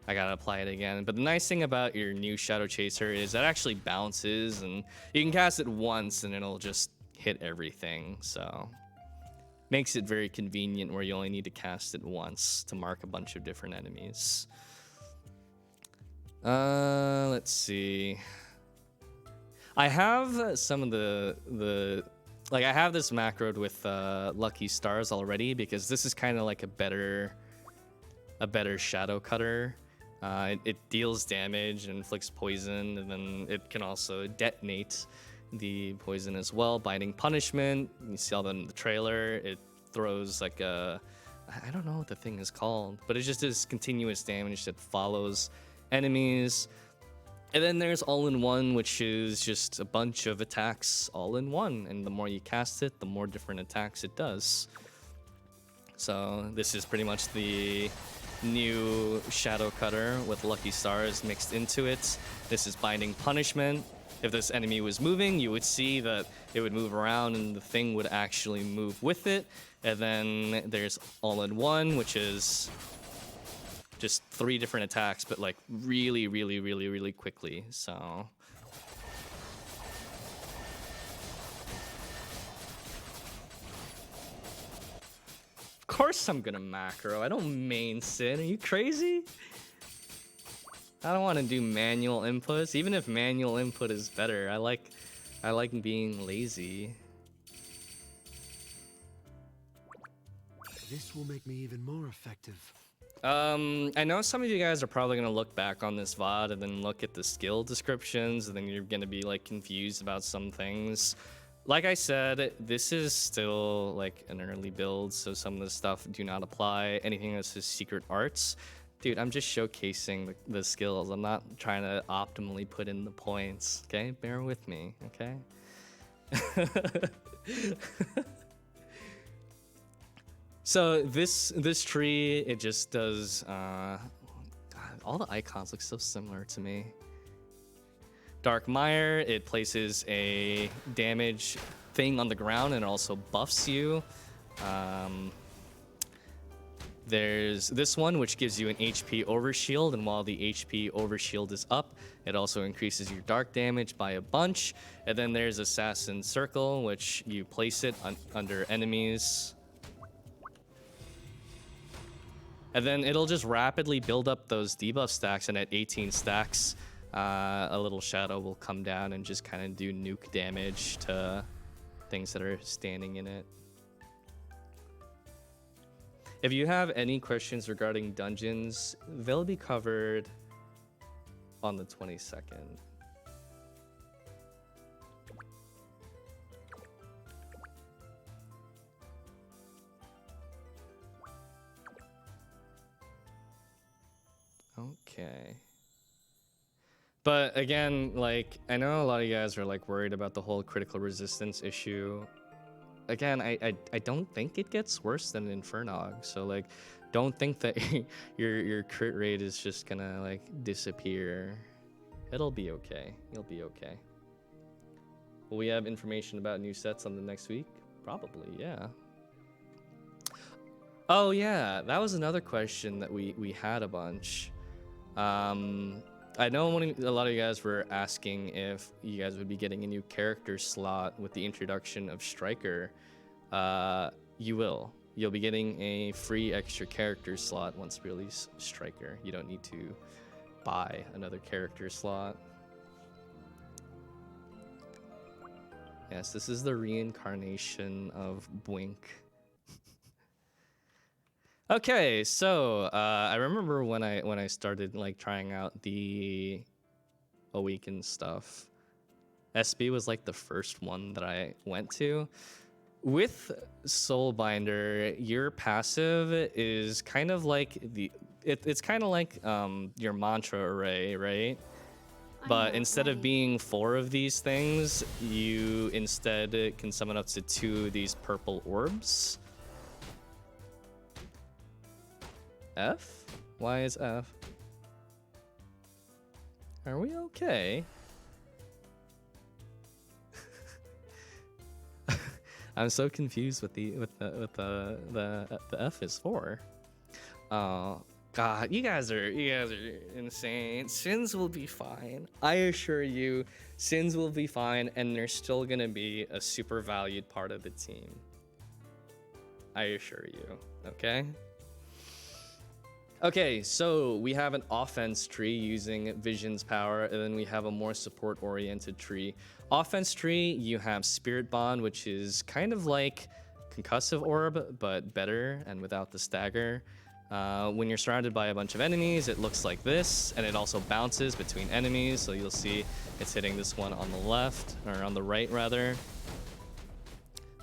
I gotta apply it again. But the nice thing about your new Shadow Chaser is that it actually bounces, and you can cast it once and it'll just hit everything, so makes it very convenient where you only need to cast it once to mark a bunch of different enemies. Let's see. I have some of the like I have this macroed with Lucky Stars already because this is kind of like a better Shadow Cutter. It deals damage and inflicts poison, and then it can also detonate the poison as well. Biting Punishment, you see all that in the trailer. It throws like I don't know what the thing is called, but it just is continuous damage that follows enemies. And then there's All-in-One, which is just a bunch of attacks all in one, and the more you cast it, the more different attacks it does. So this is pretty much the new Shadow Cutter with Lucky Stars mixed into it. This is Binding Punishment. If this enemy was moving, you would see that it would move around and the thing would actually move with it. And then there's All-in-One, which is just 3 different attacks, but like really, really, really, really quickly. So of course I'm gonna macro. I don't main Sin. Are you crazy? I don't want to do manual inputs, even if manual input is better. I like being lazy. This will make me even more effective. I know some of you guys are probably gonna look back on this VOD and then look at the skill descriptions, and then you're gonna be like confused about some things. Like I said, this is still like an early build, so some of the stuff do not apply. Anything that says secret arts, dude, I'm just showcasing the skills. I'm not trying to optimally put in the points, okay? Bear with me, okay? So this tree, it just does, God, all the icons look so similar to me. Dark Mire, it places a damage thing on the ground and it also buffs you. There's this one, which gives you an HP overshield, and while the HP overshield is up, it also increases your dark damage by a bunch. And then there's Assassin Circle, which you place it under enemies. And then it'll just rapidly build up those debuff stacks, and at 18 stacks, a little shadow will come down and just kind of do nuke damage to things that are standing in it. If you have any questions regarding dungeons, they'll be covered on the 22nd. Okay. But again, like, I know a lot of you guys are like worried about the whole critical resistance issue. Again, I don't think it gets worse than Infernog, so like, don't think that your crit rate is just gonna like disappear. It'll be okay. You'll be okay. Will we have information about new sets on the next week? Probably, yeah. Oh yeah, that was another question that we had a bunch. I know a lot of you guys were asking if you guys would be getting a new character slot with the introduction of Striker. You will. You'll be getting a free extra character slot once we release Striker. You don't need to buy another character slot. Yes, this is the reincarnation of Bwink. Okay, so I remember when I started like trying out the Awaken stuff, SB was like the first one that I went to. With Soulbinder, your passive is kind of like it's kind of like your mantra array, right? But instead of being 4 of these things, you instead can summon up to 2 of these purple orbs. F? Why is F? Are we okay? I'm so confused with the F is for. Oh God, you guys are insane. Sins will be fine. I assure you, Sins will be fine, and they're still gonna be a super valued part of the team. I assure you. Okay. Okay, so we have an offense tree using Vision's power, and then we have a more support-oriented tree. Offense tree, you have Spirit Bond, which is kind of like Concussive Orb, but better and without the stagger. When you're surrounded by a bunch of enemies, it looks like this, and it also bounces between enemies, so you'll see it's hitting this one on the left, or on the right rather.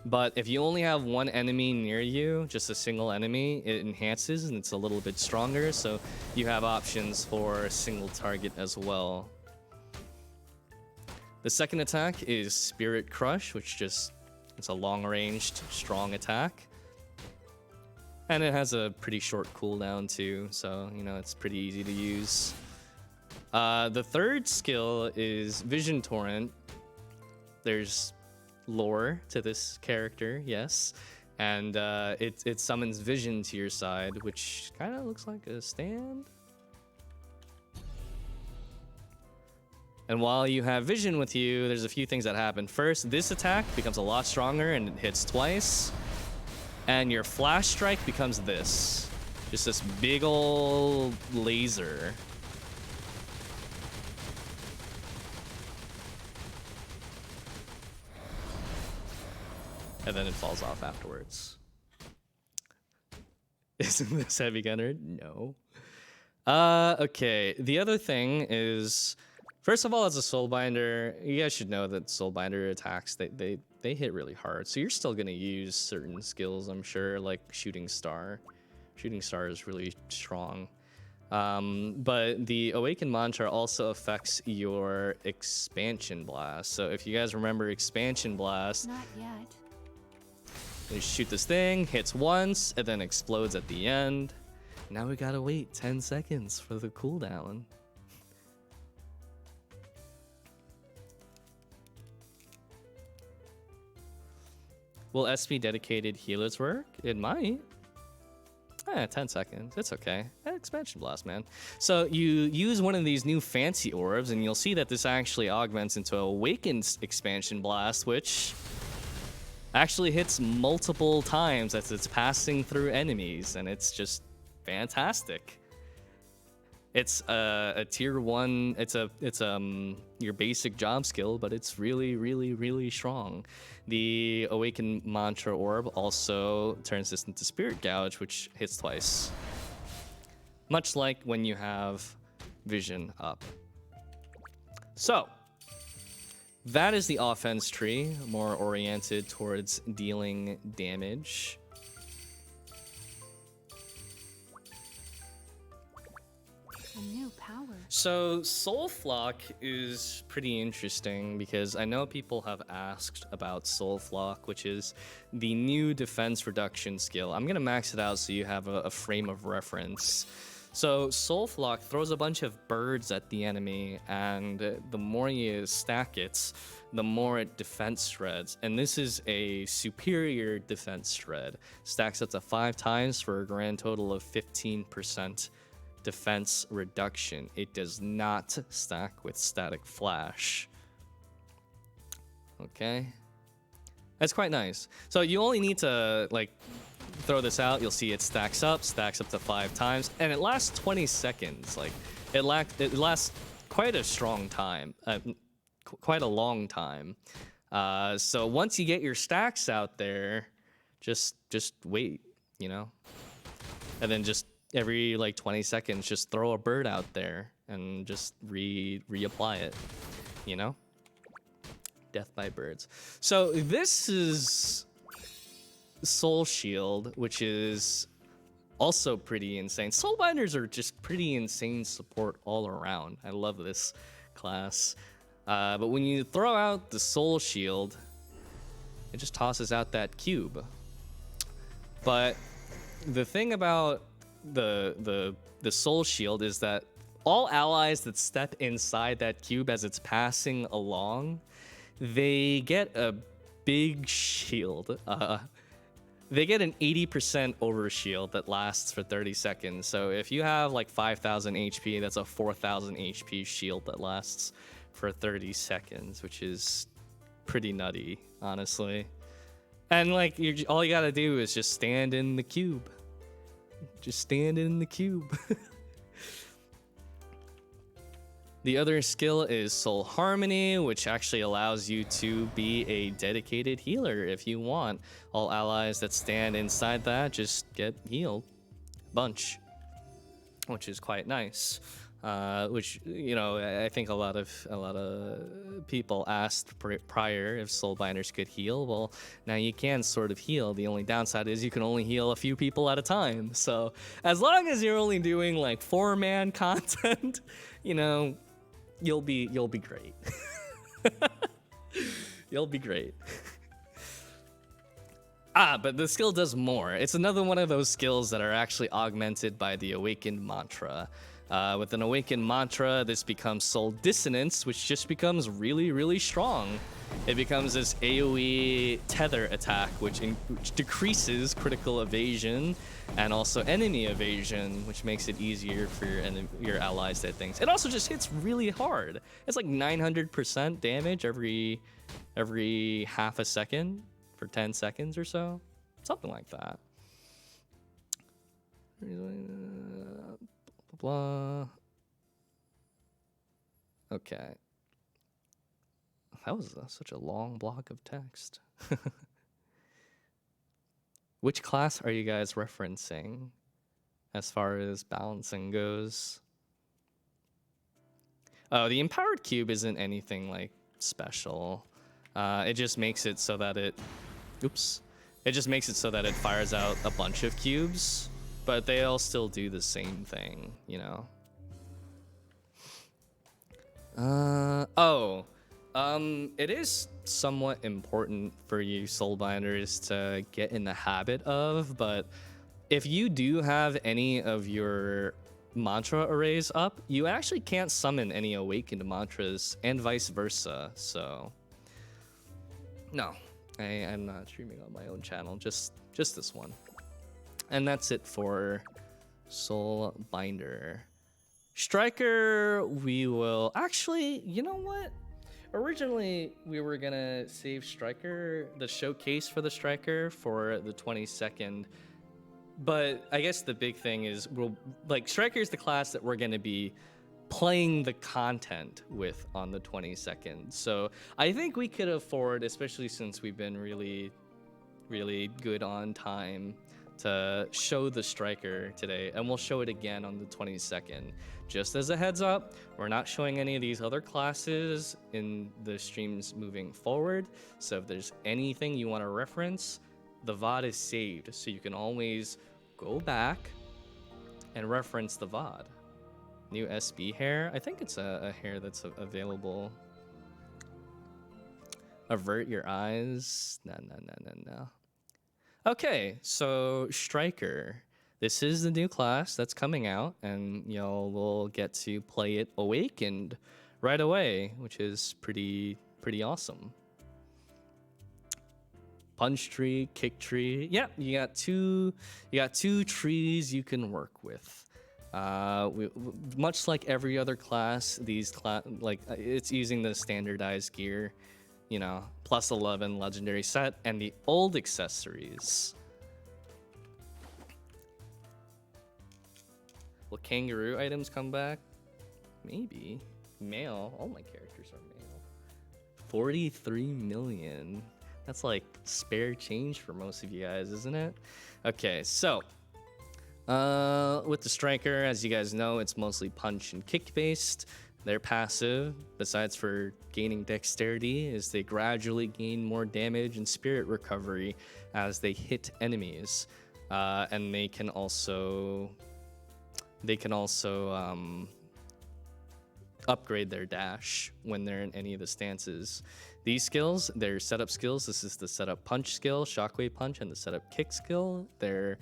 But if you only have one enemy near you, just a single enemy, it enhances and it's a little bit stronger, so you have options for a single target as well. The second attack is Spirit Crush, which it's a long-ranged, strong attack. And it has a pretty short cooldown too, so you know it's pretty easy to use. The third skill is Vision Torrent. There's lore to this character, yes, and it summons vision to your side, which kind of looks like a stand. And while you have vision with you, there's a few things that happen. First, this attack becomes a lot stronger and it hits twice. And your flash strike becomes this. Just this big ol' laser. And then it falls off afterwards. Isn't this heavy gunner? No. Okay. The other thing is, first of all, as a soulbinder, you guys should know that soulbinder attacks, they hit really hard. So you're still gonna use certain skills, I'm sure, like shooting star. Shooting star is really strong. But the awakened mantra also affects your expansion blast. So if you guys remember expansion blast, Not yet. you shoot this thing, hits once, and then explodes at the end. Now we gotta wait 10 seconds for the cooldown. Will SP dedicated healers work? It might. 10 seconds. It's okay. Expansion blast, man. So you use one of these new fancy orbs, and you'll see that this actually augments into awakened expansion blast, which actually hits multiple times as it's passing through enemies, and it's just fantastic. It's a tier 1. It's your basic job skill, but it's really strong. The awakened mantra orb also turns this into spirit gouge, which hits twice, much like when you have vision up. So that is the offense tree, more oriented towards dealing damage. A new power. So Soul Flock is pretty interesting because I know people have asked about Soul Flock, which is the new defense reduction skill. I'm gonna max it out so you have a frame of reference. So Soul Flock throws a bunch of birds at the enemy, and the more you stack it, the more it defense shreds. And this is a superior defense shred. Stacks up to 5 times for a grand total of 15% defense reduction. It does not stack with static flash. Okay, that's quite nice. So you only need to like throw this out. You'll see it stacks up to 5 times, and it lasts 20 seconds. Like it lasts quite a strong time, quite a long time. So once you get your stacks out there, just wait, you know, and then just every like 20 seconds, just throw a bird out there and just reapply it, you know? Death by birds. So this is Soul Shield, which is also pretty insane. Soulbinders are just pretty insane support all around. I love this class. But when you throw out the Soul Shield, it just tosses out that cube. But the thing about the Soul Shield is that all allies that step inside that cube as it's passing along, they get a big shield. They get an 80% overshield that lasts for 30 seconds. So if you have like 5,000 HP, that's a 4,000 HP shield that lasts for 30 seconds, which is pretty nutty, honestly. And like, all you gotta do is just stand in the cube. Just stand in the cube. The other skill is Soul Harmony, which actually allows you to be a dedicated healer if you want. All allies that stand inside that just get healed a bunch, which is quite nice. Which, you know, I think a lot of people asked prior if soulbinders could heal. Well, now you can sort of heal. The only downside is you can only heal a few people at a time. So as long as you're only doing like 4-man content, you know, you'll be great. You'll be great. But the skill does more. It's another one of those skills that are actually augmented by the Awakened Mantra. With an Awakened Mantra, this becomes Soul Dissonance, which just becomes really, really strong. It becomes this AoE tether attack, which decreases critical evasion and also enemy evasion, which makes it easier for your allies to hit things. It also just hits really hard. It's like 900% damage every half a second for 10 seconds or so. Something like that. Blah. Okay. That was such a long block of text. Which class are you guys referencing as far as balancing goes? Oh, the Empowered Cube isn't anything like special. It just makes it so that it... Oops. It just makes it so that it fires out a bunch of cubes, but they all still do the same thing, you know? It is somewhat important for you soulbinders to get in the habit of, but if you do have any of your mantra arrays up, you actually can't summon any awakened mantras and vice versa, so no, I'm not streaming on my own channel, just this one. And that's it for Soulbinder. Striker, we will actually, you know what? Originally, we were gonna save Striker, the showcase for the Striker, for the 22nd. But I guess the big thing is, Striker is the class that we're gonna be playing the content with on the 22nd. So I think we could afford, especially since we've been really, really good on time, to show the Striker today, and we'll show it again on the 22nd. Just as a heads up, we're not showing any of these other classes in the streams moving forward, so if there's anything you want to reference, the VOD is saved, so you can always go back and reference the VOD. New SB hair, I think it's a hair that's available. Avert your eyes, no. Okay, so Striker. This is the new class that's coming out, and y'all will get to play it awakened right away, which is pretty awesome. Punch tree, kick tree. Yeah, you got two trees you can work with. Much like every other class, it's using the standardized gear. You know, plus 11 legendary set and the old accessories. Will kangaroo items come back? Maybe. Male. All my characters are male. 43 million. That's like spare change for most of you guys, isn't it? Okay, so with the Striker, as you guys know, it's mostly punch and kick based. Their passive, besides for gaining dexterity, is they gradually gain more damage and spirit recovery as they hit enemies, and they can also upgrade their dash when they're in any of the stances. These skills, they're setup skills. This is the setup punch skill, shockwave punch, and the setup kick skill. They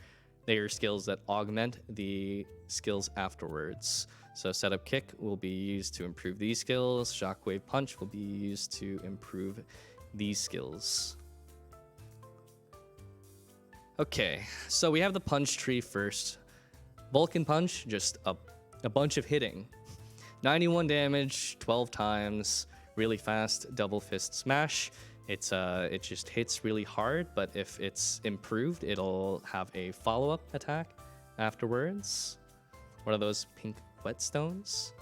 are skills that augment the skills afterwards. So setup kick will be used to improve these skills. Shockwave punch will be used to improve these skills. Okay, so we have the punch tree first. Vulcan punch, just a bunch of hitting. 91 damage, 12 times, really fast double fist smash. It just hits really hard, but if it's improved, it'll have a follow-up attack afterwards. One of those pink whetstones.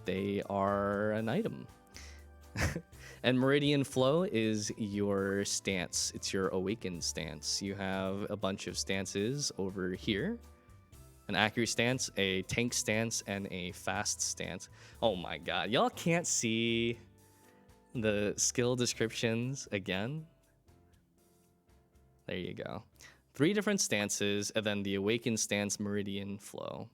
They are an item. And Meridian Flow is your stance. It's your awakened stance. You have a bunch of stances over here. An accurate stance, a tank stance, and a fast stance. Oh my god, y'all can't see the skill descriptions again? There you go. 3 different stances, and then the awakened stance, Meridian Flow.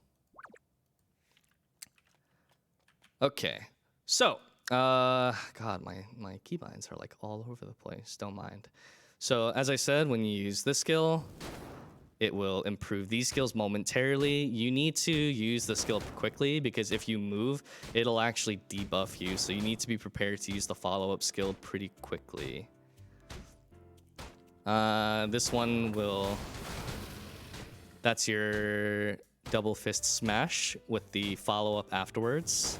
Okay, so, God, my keybinds are like all over the place, don't mind. So as I said, when you use this skill, it will improve these skills momentarily. You need to use the skill quickly because if you move, it'll actually debuff you. So you need to be prepared to use the follow-up skill pretty quickly. This one will... That's your double fist smash with the follow-up afterwards.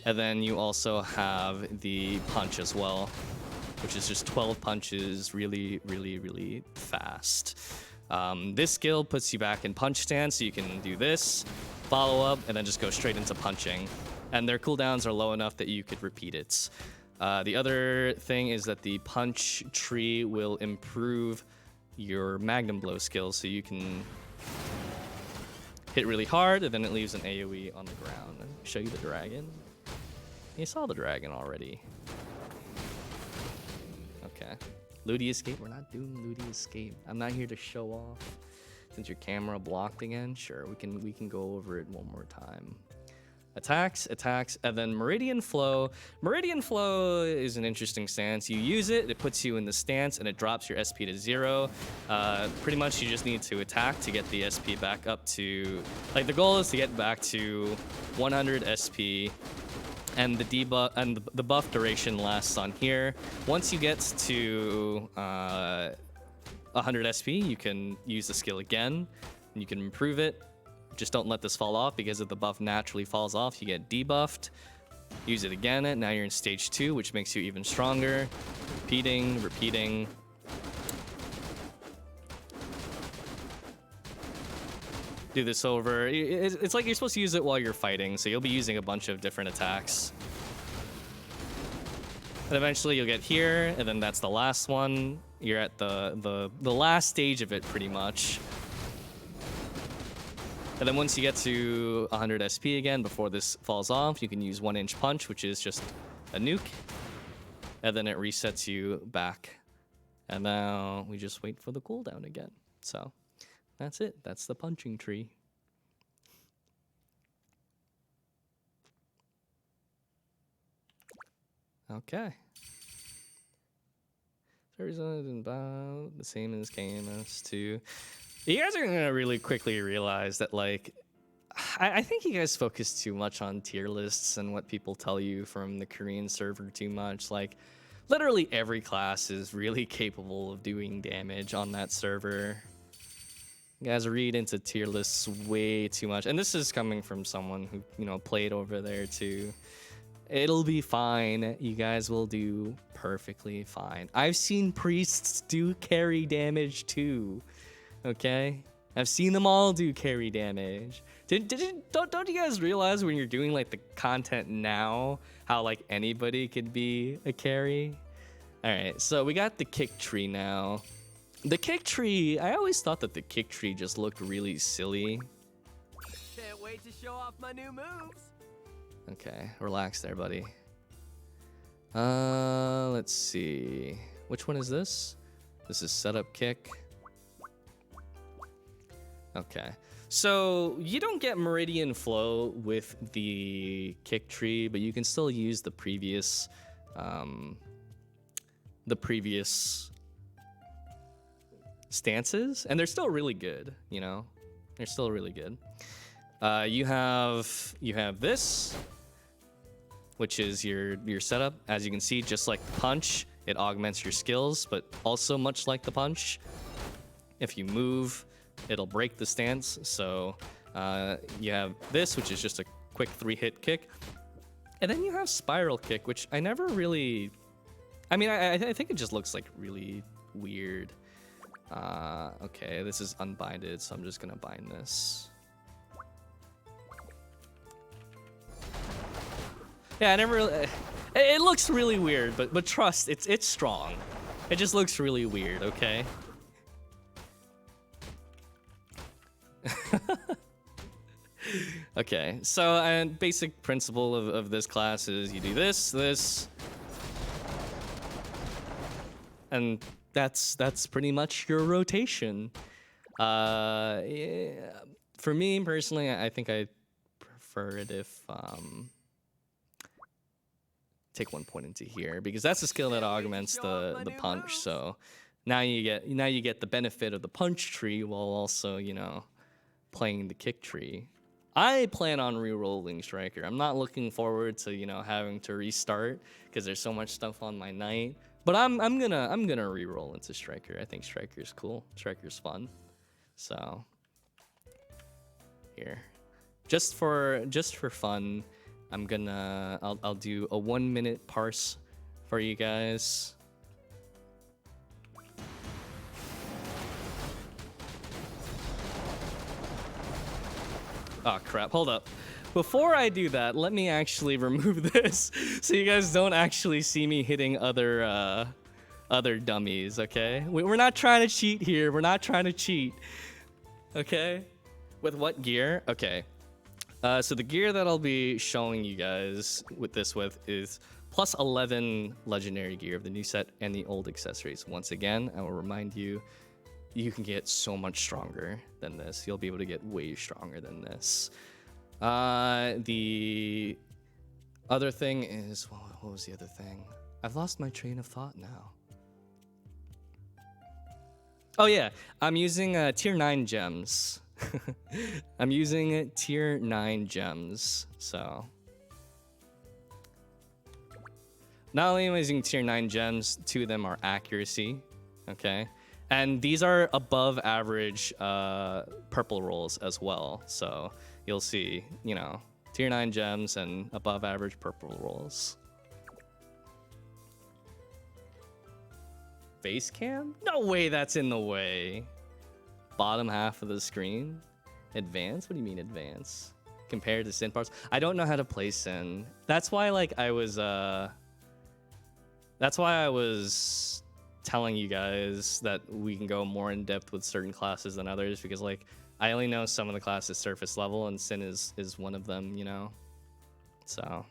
And then you also have the punch as well, which is just 12 punches really, really, really fast. This skill puts you back in punch stance, so you can do this, follow up, and then just go straight into punching. And their cooldowns are low enough that you could repeat it. The other thing is that the punch tree will improve your Magnum Blow skill, so you can hit really hard, and then it leaves an AoE on the ground. Show you the dragon. You saw the dragon already. Okay. Ludi escape. We're not doing Ludi escape. I'm not here to show off. Since your camera blocked again, sure, we can go over it one more time. Attacks, and then Meridian Flow. Meridian Flow is an interesting stance. You use it, it puts you in the stance, and it drops your SP to 0. Pretty much you just need to attack to get the SP back up to... Like, the goal is to get back to 100 SP, and the debuff and the buff duration lasts on here. Once you get to 100 SP, you can use the skill again, and you can improve it. Just don't let this fall off, because if the buff naturally falls off, you get debuffed. Use it again, and now you're in stage 2, which makes you even stronger. Repeating. Do this over. It's like you're supposed to use it while you're fighting, so you'll be using a bunch of different attacks. And eventually you'll get here, and then that's the last one. You're at the last stage of it, pretty much. And then once you get to 100 SP again, before this falls off, you can use 1-inch punch, which is just a nuke. And then it resets you back. And now we just wait for the cooldown again. So that's it. That's the punching tree. Okay. About the same as KMS 2. You guys are gonna really quickly realize that, like, I think you guys focus too much on tier lists and what people tell you from the Korean server too much. Like, literally every class is really capable of doing damage on that server. You guys read into tier lists way too much. And this is coming from someone who, you know, played over there too. It'll be fine. You guys will do perfectly fine. I've seen priests do carry damage too. Okay, I've seen them all do carry damage. Don't you guys realize when you're doing like the content now, how like anybody could be a carry? All right, so we got the kick tree now. The kick tree, I always thought that the kick tree just looked really silly. Can't wait to show off my new moves. Okay, relax there, buddy. Let's see. Which one is this? This is setup kick. Okay, so you don't get Meridian Flow with the kick tree, but you can still use the previous stances, and they're still really good. You know, they're still really good. You have this, which is your setup. As you can see, just like the punch, it augments your skills, but also much like the punch, if you move, it'll break the stance. So you have this, which is just a quick 3-hit kick. And then you have spiral kick, which I never really... I mean, I think it just looks like really weird. Okay, this is unbinded, so I'm just gonna bind this. Yeah, I never really... It looks really weird, but trust, it's strong. It just looks really weird, okay? Okay, so and basic principle of this class is you do this, and that's pretty much your rotation. Yeah, for me personally, I think I prefer it if take 1 point into here because that's the skill that augments the punch. So now you get the benefit of the punch tree while also, you know, playing the kick tree. I plan on re-rolling Striker. I'm not looking forward to, you know, having to restart because there's so much stuff on my night. But I'm gonna re-roll into Striker. I think Striker's cool. Striker's fun. So here, just for fun, I'll do a 1 minute parse for you guys. Oh crap, hold up. Before I do that, let me actually remove this so you guys don't actually see me hitting other dummies, okay? We're not trying to cheat here. We're not trying to cheat. Okay? With what gear? Okay. So the gear that I'll be showing you guys with is plus 11 legendary gear of the new set and the old accessories. Once again, I will remind you, you can get so much stronger than this. You'll be able to get way stronger than this. The other thing is, what was the other thing? I've lost my train of thought now. Oh yeah, I'm using tier 9 gems. I'm using tier 9 gems, so. Not only am I using tier 9 gems, 2 of them are accuracy, okay? And these are above average purple rolls as well. So you'll see, you know, tier 9 gems and above average purple rolls. Face cam? No way that's in the way. Bottom half of the screen. Advance? What do you mean advance? Compared to Sin parts? I don't know how to play Sin. That's why like I was telling you guys that we can go more in depth with certain classes than others because like I only know some of the classes surface level and Sin is one of them, you know. So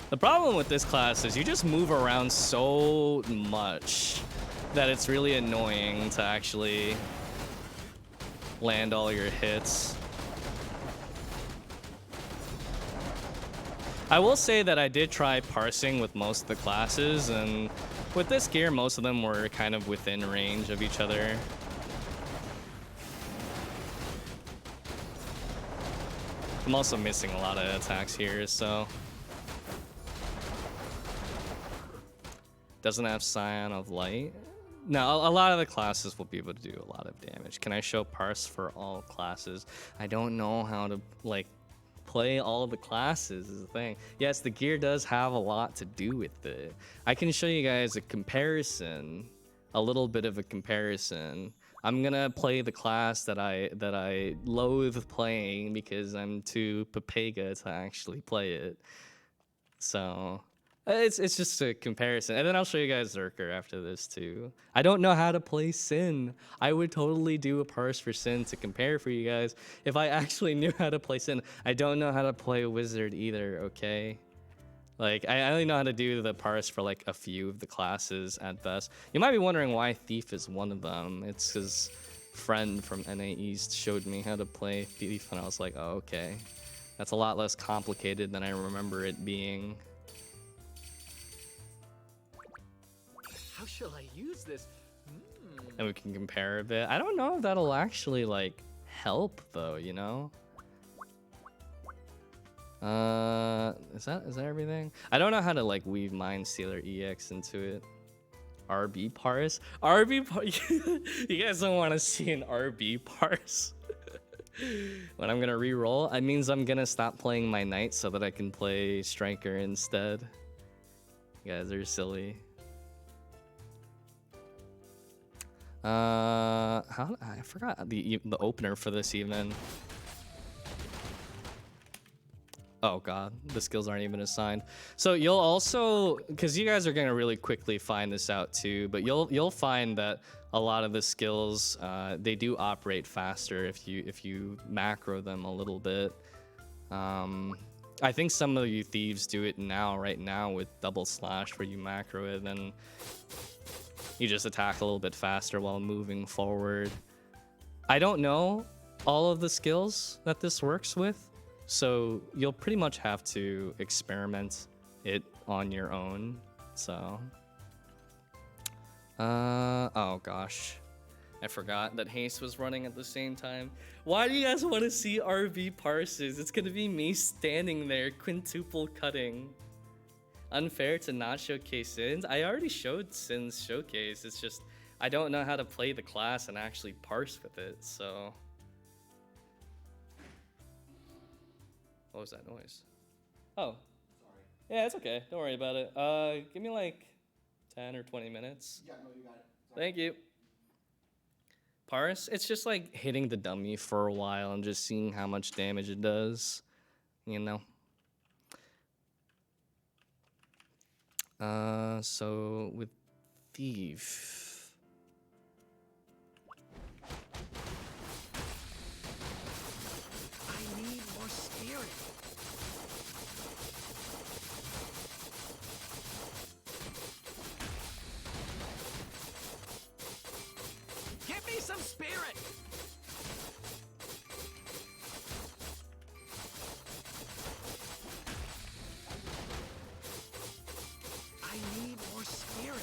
the problem with this class is you just move around so much that it's really annoying to actually land all your hits. I will say that I did try parsing with most of the classes, and with this gear, most of them were kind of within range of each other. I'm also missing a lot of attacks here, so. Doesn't have Scion of Light. No, a lot of the classes will be able to do a lot of damage. Can I show parse for all classes? I don't know how to like play all the classes is the thing. Yes, the gear does have a lot to do with it. I can show you guys a comparison, a little bit of a comparison. I'm gonna play the class that I loathe playing because I'm too papega to actually play it. So. It's just a comparison, and then I'll show you guys Berserker after this too. I don't know how to play Sin. I would totally do a parse for Sin to compare for you guys if I actually knew how to play Sin. I don't know how to play Wizard either, okay? Like, I only know how to do the parse for like a few of the classes at best. You might be wondering why Thief is one of them. It's his friend from NA East showed me how to play Thief, and I was like, oh, okay. That's a lot less complicated than I remember it being. How shall I use this? And we can compare a bit. I don't know if that'll actually like help though, you know? Is that everything? I don't know how to like weave Mind Stealer EX into it. RB parse? RB parse? You guys don't want to see an RB parse? When I'm gonna re-roll, it means I'm gonna stop playing my knight so that I can play Striker instead. You guys are silly. I forgot the opener for this even. Oh god, the skills aren't even assigned. So you'll also, because you guys are gonna really quickly find this out too, but you'll find that a lot of the skills they do operate faster if you macro them a little bit. I think some of you thieves do it right now with double slash, where you macro it and you just attack a little bit faster while moving forward. I don't know all of the skills that this works with, so you'll pretty much have to experiment it on your own. So, oh gosh, I forgot that Haste was running at the same time. Why do you guys want to see RB parses? It's gonna be me standing there quintuple cutting. Unfair to not showcase Sins. I already showed Sins showcase. It's just I don't know how to play the class and actually parse with it. So, what was that noise? Oh, sorry. Yeah, it's okay. Don't worry about it. Give me like 10 or 20 minutes. Yeah, no, you got it. Thank you. Parse, it's just like hitting the dummy for a while and just seeing how much damage it does, you know? So with Thief. I need more spirit. Give me some spirit. I need more spirit.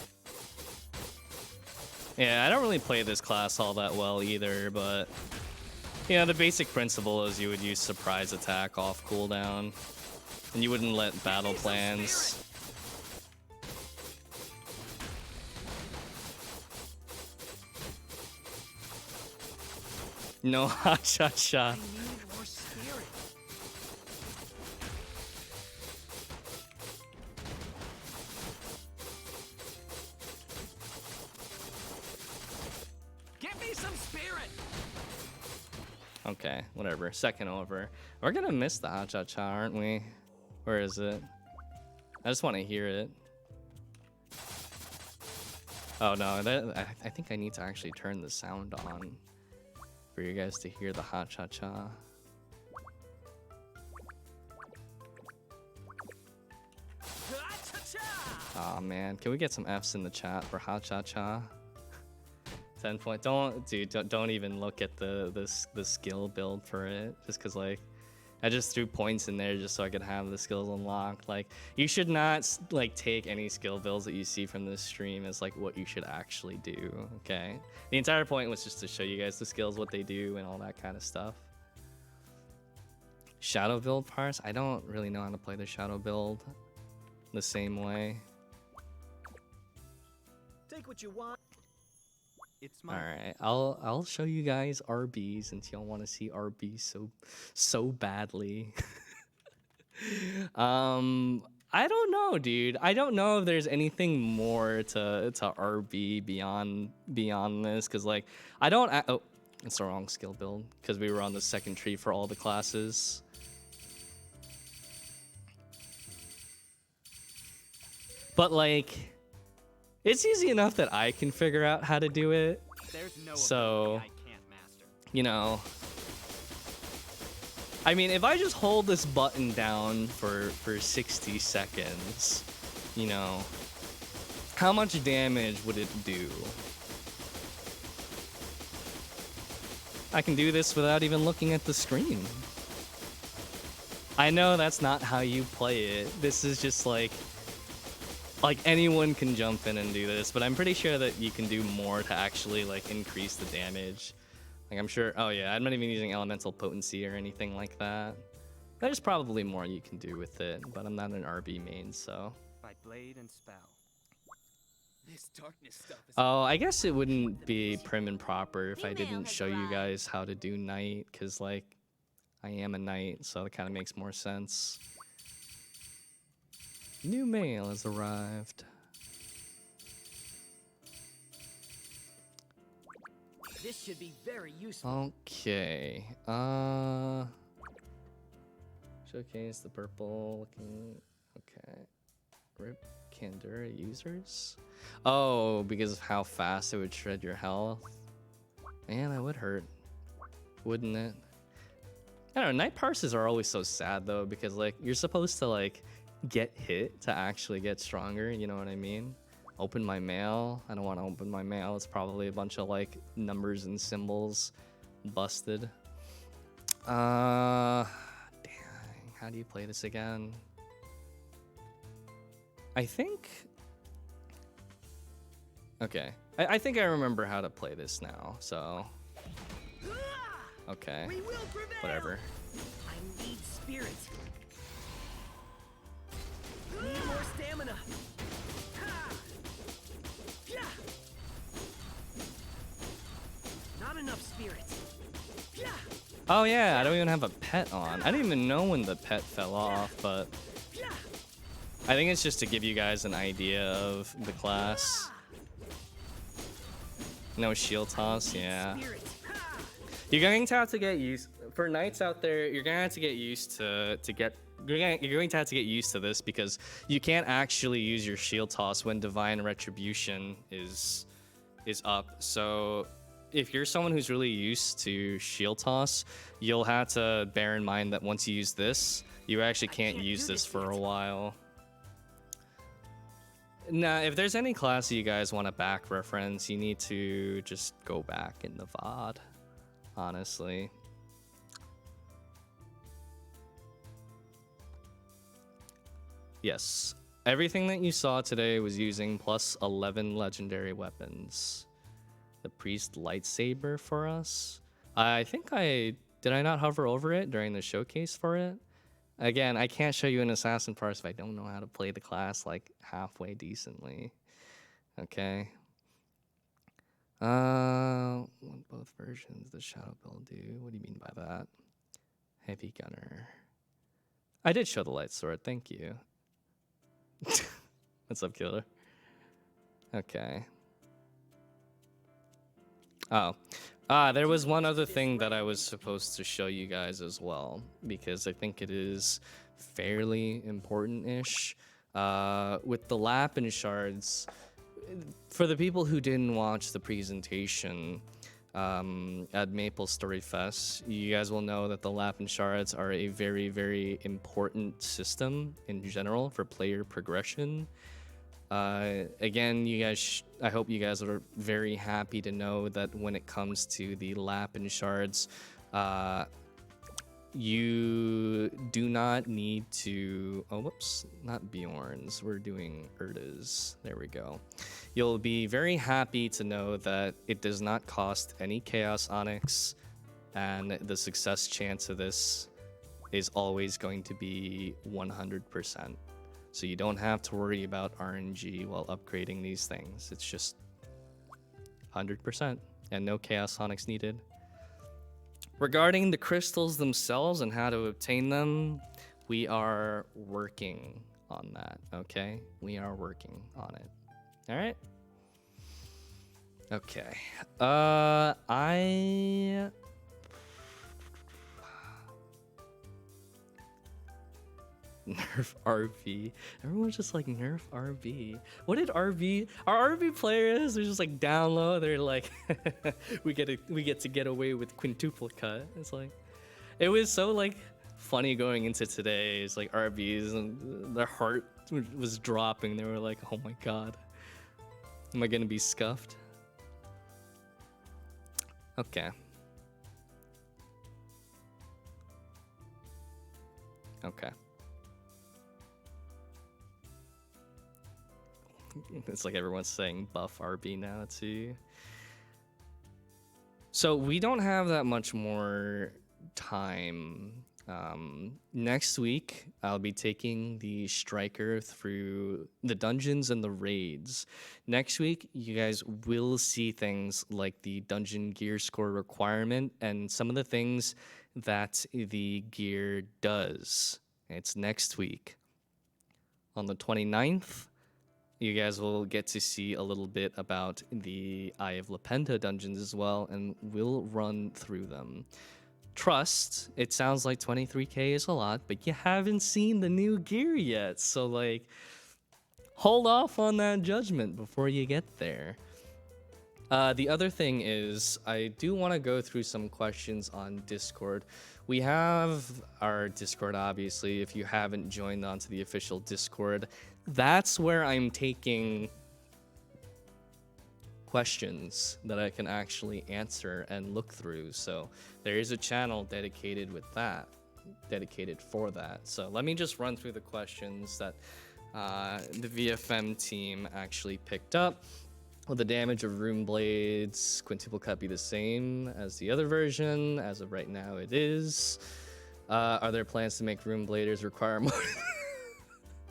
Yeah, I don't really play this class all that well either, but you know, the basic principle is you would use surprise attack off cooldown, and you wouldn't let battle plans. No ha-cha-cha. I need more spirit. Give me some spirit. Okay, whatever. Second over. We're gonna miss the ha-cha-cha, aren't we? Where is it? I just want to hear it. Oh no, I think I need to actually turn the sound on for you guys to hear the ha-cha-cha. Ha-cha-cha. Aw man, can we get some Fs in the chat for ha-cha-cha? 10 point. Don't even look at the skill build for it, just because like I just threw points in there just so I could have the skills unlocked. Like, you should not like take any skill builds that you see from this stream as like what you should actually do. Okay, the entire point was just to show you guys the skills, what they do, and all that kind of stuff. Shadow build parse, I don't really know how to play the shadow build the same way. Take what you want. It's mine. All right, I'll show you guys RBs since y'all want to see RBs so badly. I don't know, dude. I don't know if there's anything more to RB beyond this, because like I don't. Oh, it's the wrong skill build because we were on the second tree for all the classes. But like, it's easy enough that I can figure out how to do it. There's no So, ability I can't master. you know, I mean, if I just hold this button down for 60 seconds, you know, how much damage would it do? I can do this without even looking at the screen. I know that's not how you play it. This is just like anyone can jump in and do this, but I'm pretty sure that you can do more to actually like increase the damage. Like I'm sure, oh yeah, I'm not even using elemental potency or anything like that. There's probably more you can do with it, but I'm not an RB main, so. By blade and spell. This darkness stuff is Oh, I guess it wouldn't be prim and proper if I didn't show you guys how to do knight, because like I am a knight, so it kind of makes more sense. New mail has arrived. This should be very useful. Okay. Showcase the purple looking. Okay. Rip Candura users. Oh, because of how fast it would shred your health. Man, that would hurt, wouldn't it? I don't know. Night parses are always so sad though, because like you're supposed to like get hit to actually get stronger. You know what I mean? Open my mail. I don't want to open my mail. It's probably a bunch of like numbers and symbols busted. Dang. How do you play this again? I think. Okay. I think I remember how to play this now. So. Okay. Whatever. I need spirit. Need more stamina. Ha! Yeah! Not enough spirit. Yeah! Oh yeah, I don't even have a pet on. I didn't even know when the pet fell off, but I think it's just to give you guys an idea of the class. No shield toss, yeah. You're going to have to get used, for knights out there, you're gonna have to get used you're going to have to get used to this, because you can't actually use your shield toss when Divine Retribution is up. So if you're someone who's really used to shield toss, you'll have to bear in mind that once you use this, you actually can't use this for a while. Nah, if there's any class you guys want to back reference, you need to just go back in the VOD, honestly. Yes, everything that you saw today was using plus 11 legendary weapons. The priest lightsaber for us. I think did I not hover over it during the showcase for it? Again, I can't show you an assassin parse if I don't know how to play the class like halfway decently. Okay. What both versions the shadow build do? What do you mean by that? Heavy gunner. I did show the light sword. Thank you. What's up, killer? Okay. Oh. There was one other thing that I was supposed to show you guys as well, because I think it is fairly important-ish. With the Lapin Shards, for the people who didn't watch the presentation at MapleStory Fest, you guys will know that the Lapin Shards are a very, very important system in general for player progression. Again, you guys, I hope you guys are very happy to know that when it comes to the Lapin Shards, you do not need to, oh, whoops, not Bjorn's, we're doing Urta's, there we go. You'll be very happy to know that it does not cost any Chaos Onyx, and the success chance of this is always going to be 100%. So you don't have to worry about RNG while upgrading these things. It's just 100% and no Chaos Onyx needed. Regarding the crystals themselves and how to obtain them, we are working on that, okay? We are working on it. All right? Okay. Nerf RV. Everyone's just like nerf RV. What did RV? Our RV players are just like down low. They're like, we get to get away with quintuple cut. It's like, it was so like funny going into today. It's like RVs and their heart was dropping. They were like, oh my god, am I gonna be scuffed? Okay. Okay. It's like everyone's saying buff RB now too. So we don't have that much more time. Next week, I'll be taking the Striker through the dungeons and the raids. Next week, you guys will see things like the dungeon gear score requirement and some of the things that the gear does. It's next week. On the 29th, you guys will get to see a little bit about the Eye of Lapenta dungeons as well, and we'll run through them. trust, it sounds like 23k is a lot, but you haven't seen the new gear yet. So like, hold off on that judgment before you get there. The other thing is, I do want to go through some questions on Discord. We have our Discord, obviously. If you haven't joined onto the official Discord, that's where I'm taking questions that I can actually answer and look through. So there is a channel dedicated for that. So let me just run through the questions that the VFM team actually picked up. Will the damage of Rune Blades Quintuple Cut be the same as the other version? As of right now, it is. Are there plans to make Rune Bladers require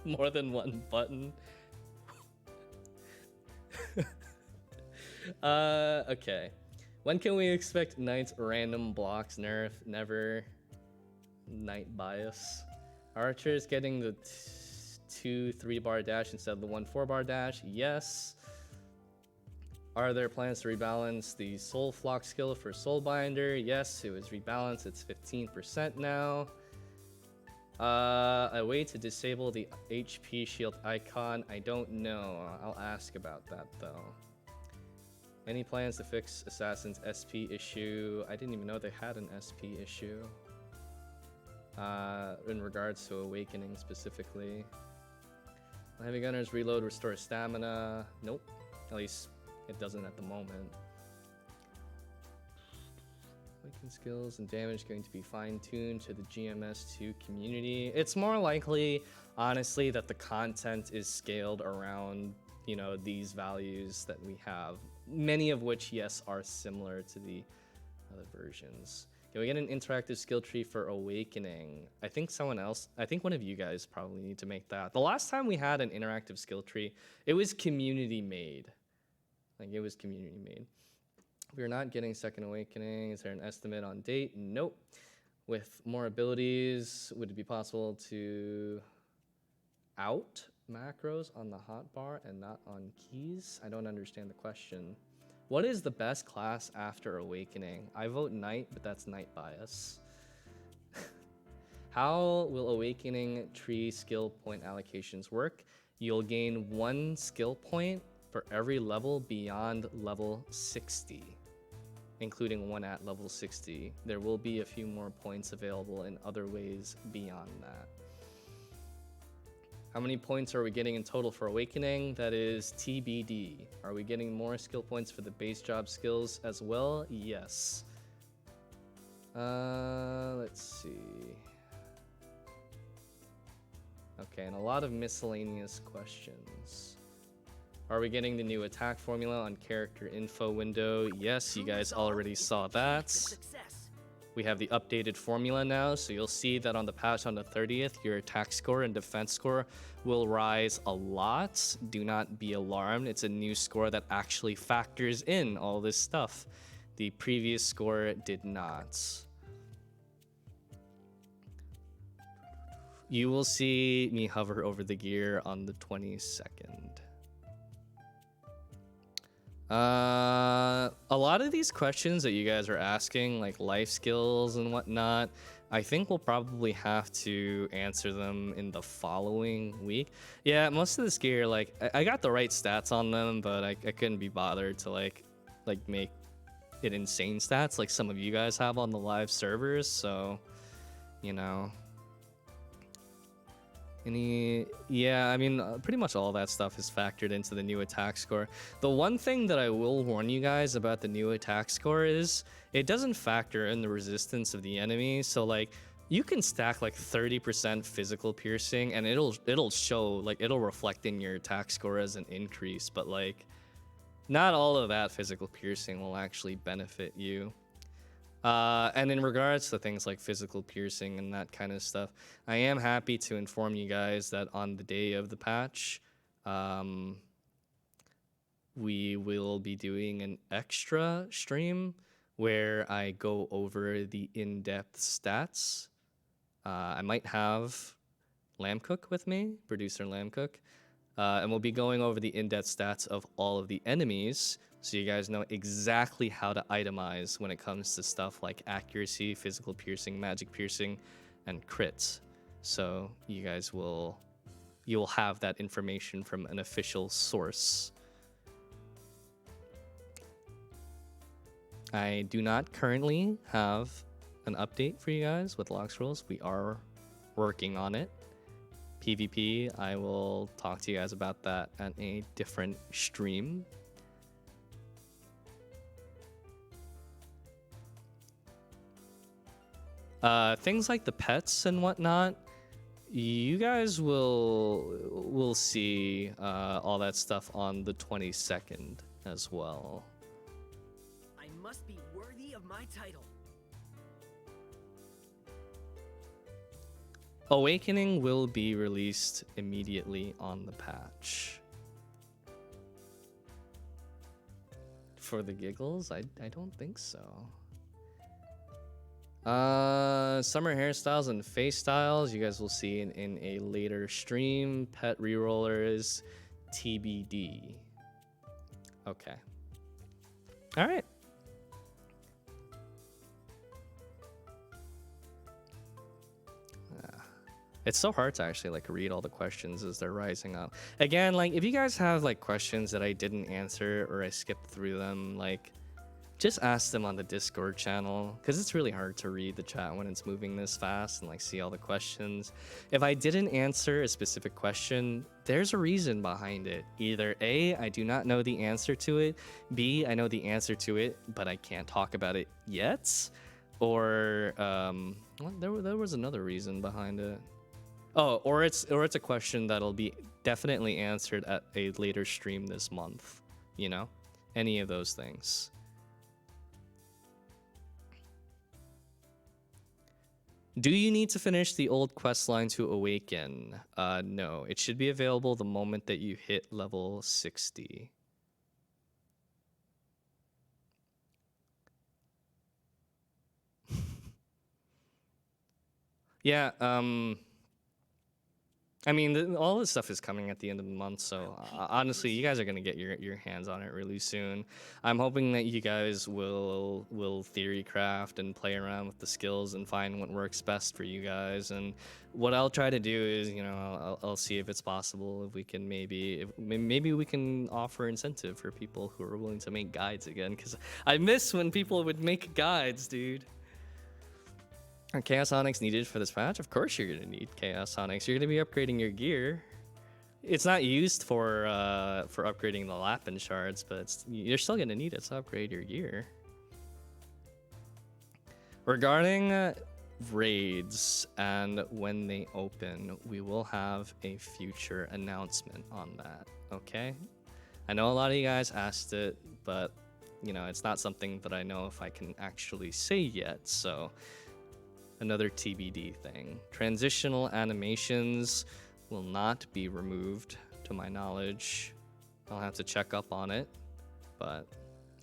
more than one button? Okay. When can we expect Knight's random blocks nerf? Never. Knight bias. Archers getting the 2 3-bar dash instead of the 1 4-bar dash? Yes. Are there plans to rebalance the Soul Flock skill for Soulbinder? Yes, it was rebalanced. It's 15% now. A way to disable the HP shield icon? I don't know. I'll ask about that though. Any plans to fix Assassin's SP issue? I didn't even know they had an SP issue. In regards to Awakening specifically. Heavy Gunners reload, restore stamina. Nope. At least it doesn't at the moment. Awaken skills and damage going to be fine-tuned to the GMS2 community. It's more likely, honestly, that the content is scaled around, you know, these values that we have. Many of which, yes, are similar to the other versions. Can we get an interactive skill tree for Awakening? I think one of you guys probably need to make that. The last time we had an interactive skill tree, it was community made. Like, it was community made. We're not getting Second Awakening. Is there an estimate on date? Nope. With more abilities, would it be possible to out macros on the hotbar and not on keys? I don't understand the question. What is the best class after Awakening? I vote Knight, but that's Knight bias. How will Awakening tree skill point allocations work? You'll gain 1 skill point for every level beyond level 60, including 1 at level 60. There will be a few more points available in other ways beyond that. How many points are we getting in total for Awakening? That is TBD. Are we getting more skill points for the base job skills as well? Yes. Let's see. Okay, and a lot of miscellaneous questions. Are we getting the new attack formula on character info window? Yes, you guys already saw that. We have the updated formula now, so you'll see that on the patch on the 30th, your attack score and defense score will rise a lot. Do not be alarmed. It's a new score that actually factors in all this stuff. The previous score did not. You will see me hover over the gear on the 22nd. A lot of these questions that you guys are asking, like life skills and whatnot, I think we'll probably have to answer them in the following week. Yeah, most of this gear, like, I got the right stats on them, but I couldn't be bothered to like make it insane stats like some of you guys have on the live servers, so, you know. Yeah, I mean, pretty much all that stuff is factored into the new attack score. The one thing that I will warn you guys about the new attack score is it doesn't factor in the resistance of the enemy. So like, you can stack like 30% physical piercing and it'll show, like, it'll reflect in your attack score as an increase, but like, not all of that physical piercing will actually benefit you. And in regards to things like physical piercing and that kind of stuff, I am happy to inform you guys that on the day of the patch, we will be doing an extra stream where I go over the in-depth stats. I might have Lamcook with me, producer Lamcook. And we'll be going over the in-depth stats of all of the enemies, so you guys know exactly how to itemize when it comes to stuff like accuracy, physical piercing, magic piercing, and crits. So you'll have that information from an official source. I do not currently have an update for you guys with lock scrolls. We are working on it. PvP, I will talk to you guys about that at a different stream. Things like the pets and whatnot, you guys will see all that stuff on the 22nd as well. I must be worthy of my title. Awakening will be released immediately on the patch. For the giggles, I don't think so. Summer hairstyles and face styles, you guys will see in a later stream. Pet rerollers, TBD. Okay. All right. It's so hard to actually like read all the questions as they're rising up. Again, like if you guys have like questions that I didn't answer or I skipped through them, like just ask them on the Discord channel, because it's really hard to read the chat when it's moving this fast and like see all the questions. If I didn't answer a specific question, there's a reason behind it. Either A, I do not know the answer to it, B, I know the answer to it, but I can't talk about it yet, or well, there was another reason behind it. Oh, or it's a question that'll be definitely answered at a later stream this month, you know? Any of those things. Do you need to finish the old quest line to awaken? No, it should be available the moment that you hit level 60. Yeah, I mean, all this stuff is coming at the end of the month, so honestly, you guys are gonna get your hands on it really soon. I'm hoping that you guys will theory craft and play around with the skills and find what works best for you guys. And what I'll try to do is, you know, I'll see if it's possible, if we can maybe we can offer incentive for people who are willing to make guides again, because I miss when people would make guides, dude. Are Chaos Onyx needed for this patch? Of course you're gonna need Chaos Onyx. You're gonna be upgrading your gear. It's not used for upgrading the Lapin Shards, but you're still gonna need it to upgrade your gear. Regarding raids and when they open, we will have a future announcement on that, okay? I know a lot of you guys asked it, but you know, it's not something that I know if I can actually say yet, so another TBD thing. Transitional animations will not be removed, to my knowledge. I'll have to check up on it, but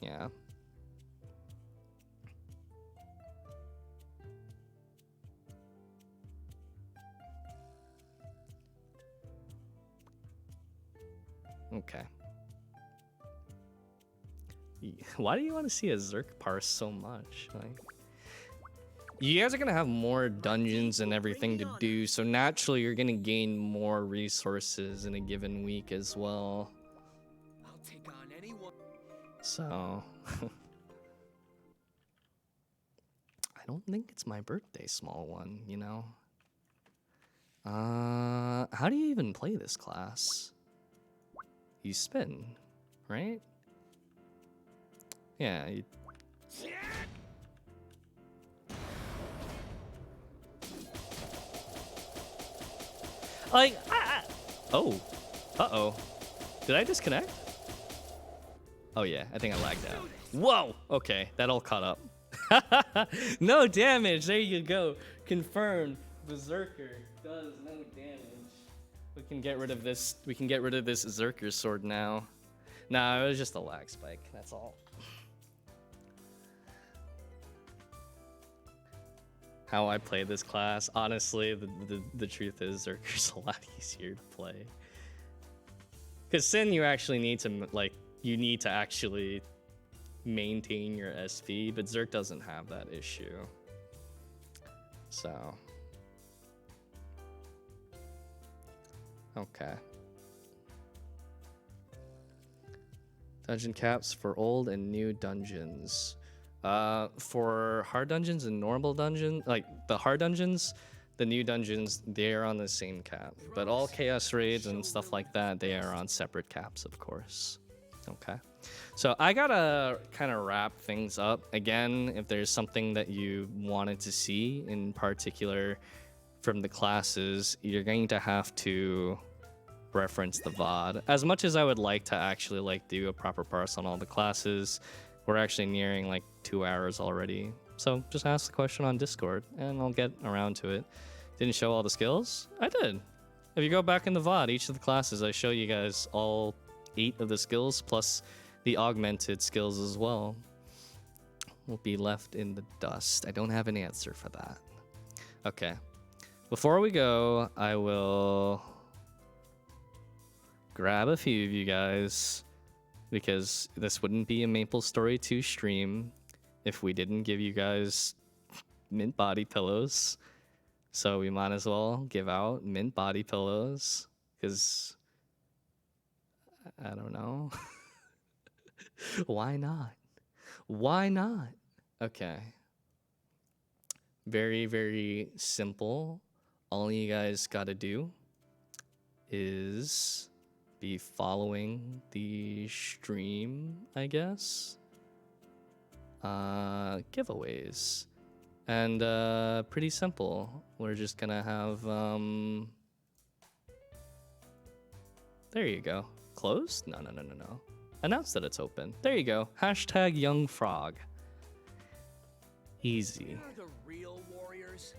yeah. Okay. Why do you want to see a Zerk parse so much? Like, you guys are gonna have more dungeons and everything to do, so naturally you're gonna gain more resources in a given week as well. I'll take on anyone. So I don't think it's my birthday, small one, you know? How do you even play this class? You spin, right? Yeah, you... Like, oh, uh-oh. Did I disconnect? Oh yeah, I think I lagged out. Whoa, okay, that all caught up. No damage, there you go. Confirmed, Berserker does no damage. We can get rid of this Berserker sword now. Nah, it was just a lag spike, that's all. How I play this class, honestly, the truth is Zerker's a lot easier to play. Because Sin, you actually need to, like, you need to actually maintain your SP, but Zerk doesn't have that issue. So. Okay. Dungeon caps for old and new dungeons. For hard dungeons and normal dungeon, like the hard dungeons, the new dungeons, they are on the same cap. But all chaos raids and stuff like that, they are on separate caps, of course. Okay. So I gotta kind of wrap things up. Again, if there's something that you wanted to see in particular from the classes, you're going to have to reference the VOD. As much as I would like to actually like do a proper parse on all the classes, we're actually nearing like 2 hours already. So just ask the question on Discord and I'll get around to it. Didn't show all the skills? I did. If you go back in the VOD, each of the classes, I show you guys all 8 of the skills plus the augmented skills as well. Will be left in the dust. I don't have an answer for that. Okay. Before we go, I will grab a few of you guys because this wouldn't be a MapleStory 2 stream if we didn't give you guys mint body pillows. So we might as well give out mint body pillows because I don't know. Why not? Why not? Okay. Very, very simple. All you guys gotta do is be following the stream, I guess. Giveaways. And pretty simple. We're just gonna have there you go. Closed? No. Announce that it's open. There you go. Hashtag young frog. Easy. You're the real warriors.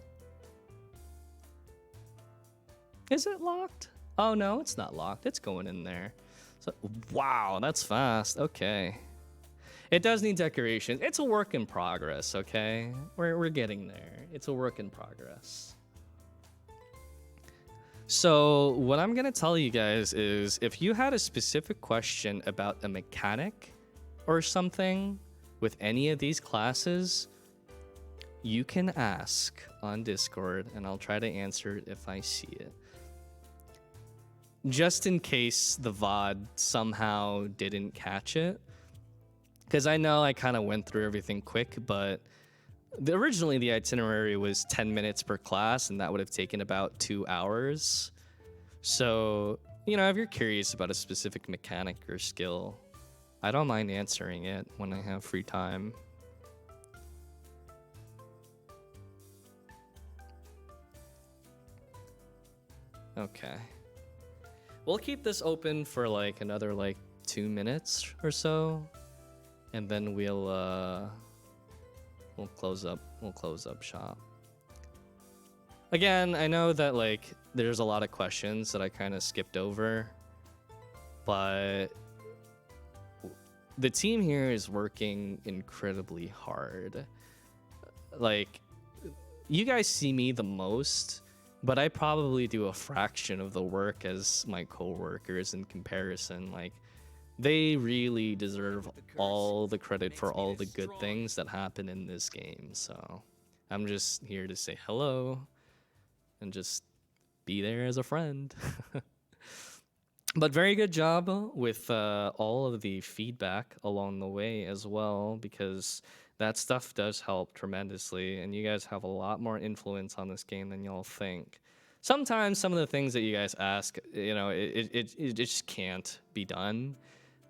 Is it locked? Oh no, it's not locked. It's going in there. So, wow, that's fast. Okay. It does need decoration. It's a work in progress, okay? We're getting there. It's a work in progress. So what I'm gonna tell you guys is if you had a specific question about a mechanic or something with any of these classes, you can ask on Discord and I'll try to answer it if I see it. Just in case the VOD somehow didn't catch it. Because I know I kind of went through everything quick, but originally the itinerary was 10 minutes per class, and that would have taken about 2 hours. So, you know, if you're curious about a specific mechanic or skill, I don't mind answering it when I have free time. Okay. We'll keep this open for like another like 2 minutes or so. And then we'll close up shop. Again, I know that like there's a lot of questions that I kind of skipped over, but the team here is working incredibly hard. Like, you guys see me the most, but I probably do a fraction of the work as my coworkers in comparison. Like, they really deserve all the credit for all the good things that happen in this game. So I'm just here to say hello and just be there as a friend. But very good job with all of the feedback along the way as well, because that stuff does help tremendously, and you guys have a lot more influence on this game than y'all think. Sometimes some of the things that you guys ask, you know, it just can't be done.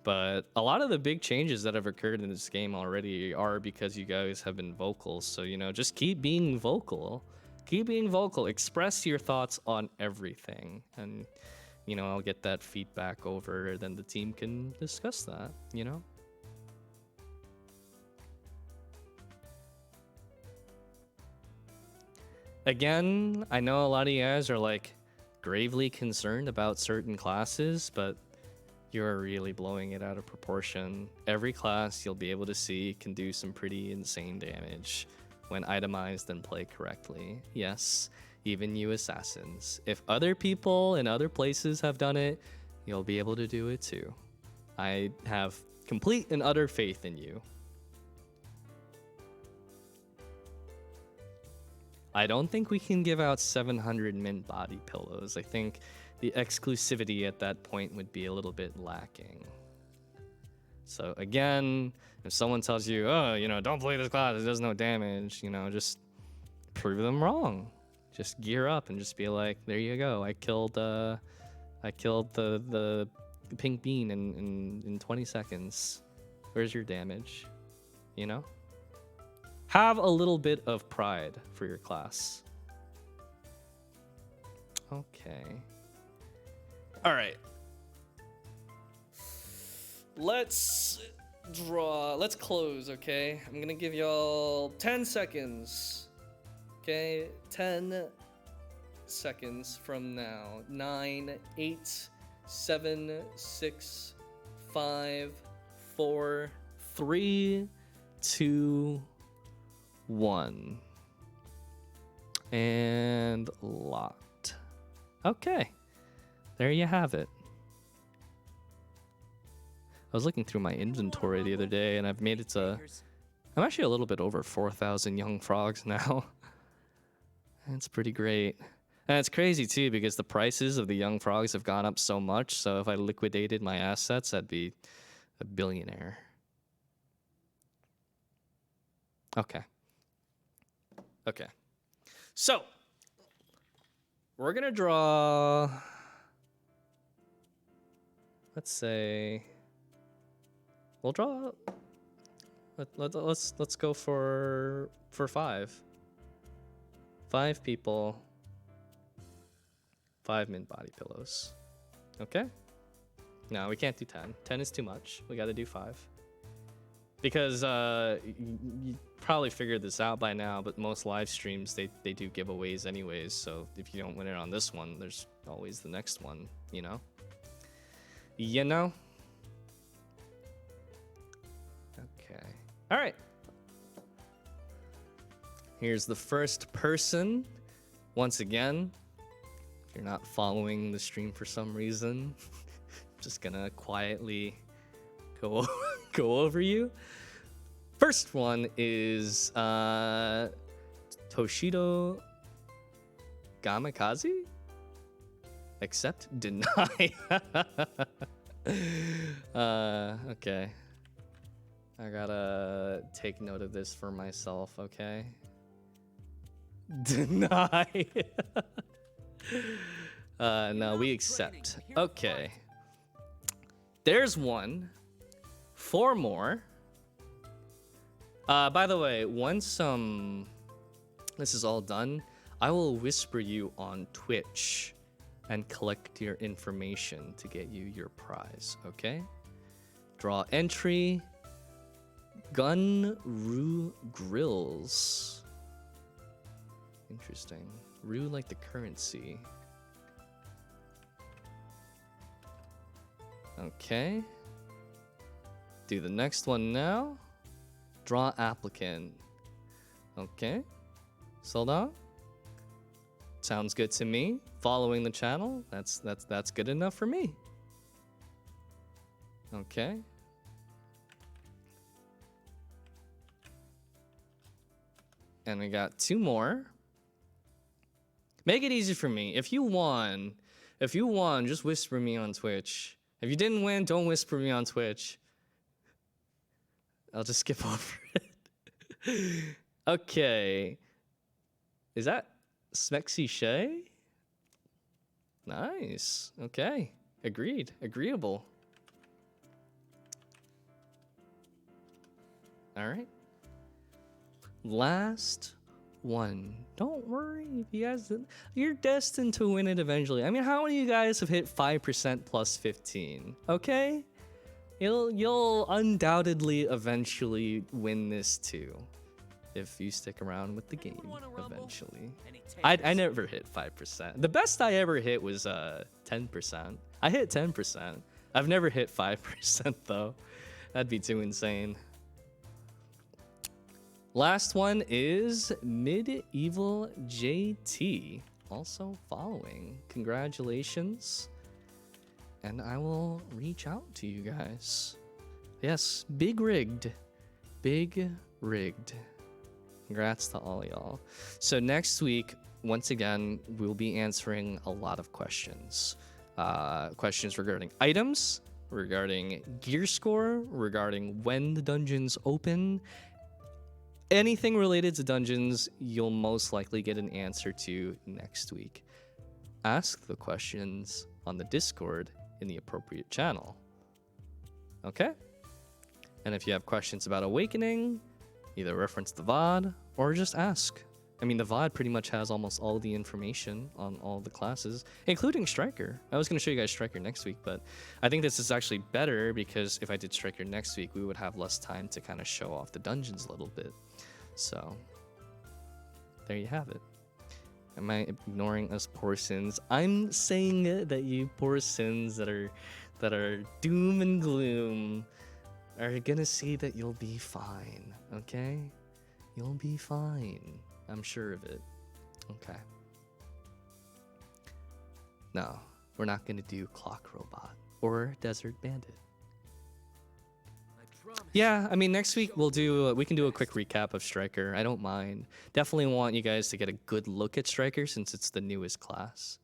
But a lot of the big changes that have occurred in this game already are because you guys have been vocal. So, you know, just keep being vocal. Keep being vocal. Express your thoughts on everything. And, you know, I'll get that feedback over. Then the team can discuss that, you know? Again, I know a lot of you guys are like gravely concerned about certain classes, but you're really blowing it out of proportion. Every class you'll be able to see can do some pretty insane damage when itemized and played correctly. Yes, even you assassins. If other people in other places have done it, you'll be able to do it too. I have complete and utter faith in you. I don't think we can give out 700 mint body pillows. I think the exclusivity at that point would be a little bit lacking. So again, if someone tells you, oh, you know, don't play this class, it does no damage, you know, just prove them wrong. Just gear up and just be like, there you go. I killed the pink bean in 20 seconds. Where's your damage? You know? Have a little bit of pride for your class. Okay. All right. Let's draw. Let's close, okay? I'm gonna give y'all 10 seconds. Okay? 10 seconds from now. 9, 8, 7, 6, 5, 4, 3, 2, 1. And locked. Okay. There you have it. I was looking through my inventory the other day, and I've made it to... I'm actually a little bit over 4,000 young frogs now. That's pretty great. And it's crazy, too, because the prices of the young frogs have gone up so much, so if I liquidated my assets, I'd be a billionaire. Okay. Okay. So, we're going to draw... Let's say... We'll draw. Let's go for 5. 5 people. 5 mint body pillows. Okay. No, we can't do 10. 10 is too much. We got to do 5. Because you probably figured this out by now, but most live streams they do giveaways anyways. So if you don't win it on this one, there's always the next one. You know. You know. All right. Here's the first person. Once again, if you're not following the stream for some reason, I'm just gonna quietly go over you. First one is Toshido Gamikaze? Accept, deny. Okay. I gotta take note of this for myself, okay? Deny. No, we accept. Okay. There's 1. 4 more. By the way, once this is all done, I will whisper you on Twitch and collect your information to get you your prize, okay? Draw entry. Gun Rue Grills. Interesting. Rue like the currency. Okay. Do the next one now. Draw applicant. Okay. Sold out. Sounds good to me. Following the channel. That's good enough for me. Okay. And we got 2 more. Make it easy for me. If you won, just whisper me on Twitch. If you didn't win, don't whisper me on Twitch. I'll just skip over it. Okay. Is that Smexy Shay? Nice. Okay. Agreed. Agreeable. All right. Last one. Don't worry, if you guys, you're destined to win it eventually. I mean, how many of you guys have hit 5% plus 15? Okay, you'll undoubtedly eventually win this too, if you stick around with the game. Eventually, I never hit 5%. The best I ever hit was 10%. I hit 10%. I've never hit 5% though. That'd be too insane. Last one is Medieval JT, also following. Congratulations. and I will reach out to you guys. Yes, big rigged. Big rigged. Congrats to all y'all. So next week, once again, we'll be answering a lot of questions. Questions regarding items, regarding gear score, regarding when the dungeons open. Anything related to dungeons, you'll most likely get an answer to next week. Ask the questions on the Discord in the appropriate channel. Okay? And if you have questions about Awakening, either reference the VOD or just ask. I mean, the VOD pretty much has almost all the information on all the classes, including Striker. I was going to show you guys Striker next week, but I think this is actually better because if I did Striker next week, we would have less time to kind of show off the dungeons a little bit. So, there you have it. Am I ignoring us poor sins? I'm saying that you poor sins that are doom and gloom are gonna see that you'll be fine, okay? You'll be fine. I'm sure of it. Okay. No, we're not gonna do Clock Robot or Desert Bandit. Yeah, I mean, next week we can do a quick recap of Striker. I don't mind. Definitely want you guys to get a good look at Striker since it's the newest class.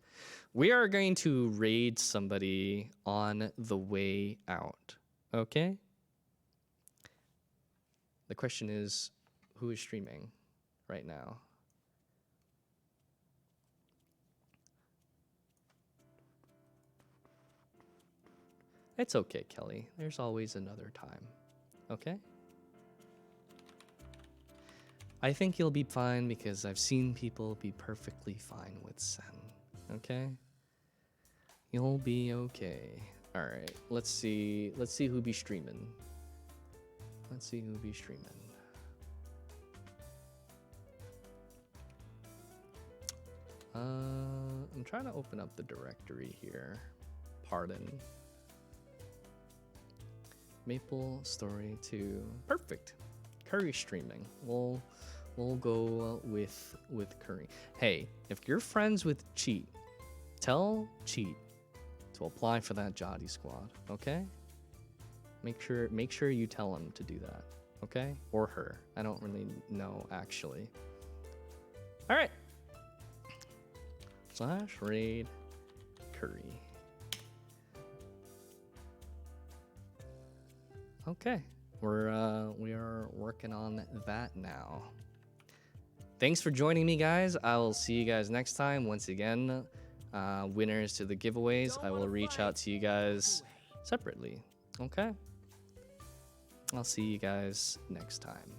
We are going to raid somebody on the way out, okay? The question is, who is streaming right now? It's okay, Kelly. There's always another time. Okay? I think you'll be fine because I've seen people be perfectly fine with Sen. Okay? You'll be okay. Alright, let's see who be streaming. Let's see who be streaming. I'm trying to open up the directory here. Pardon. MapleStory 2. Perfect. Curry streaming. We'll go with Curry. Hey, if you're friends with Cheat, tell Cheat to apply for that Jotty squad, okay? Make sure you tell him to do that, okay? Or her. I don't really know actually. All right. /raid Curry. Okay, we are working on that now. Thanks for joining me, guys. I will see you guys next time. Once again, winners to the giveaways, I will reach out to you guys separately. Okay, I'll see you guys next time.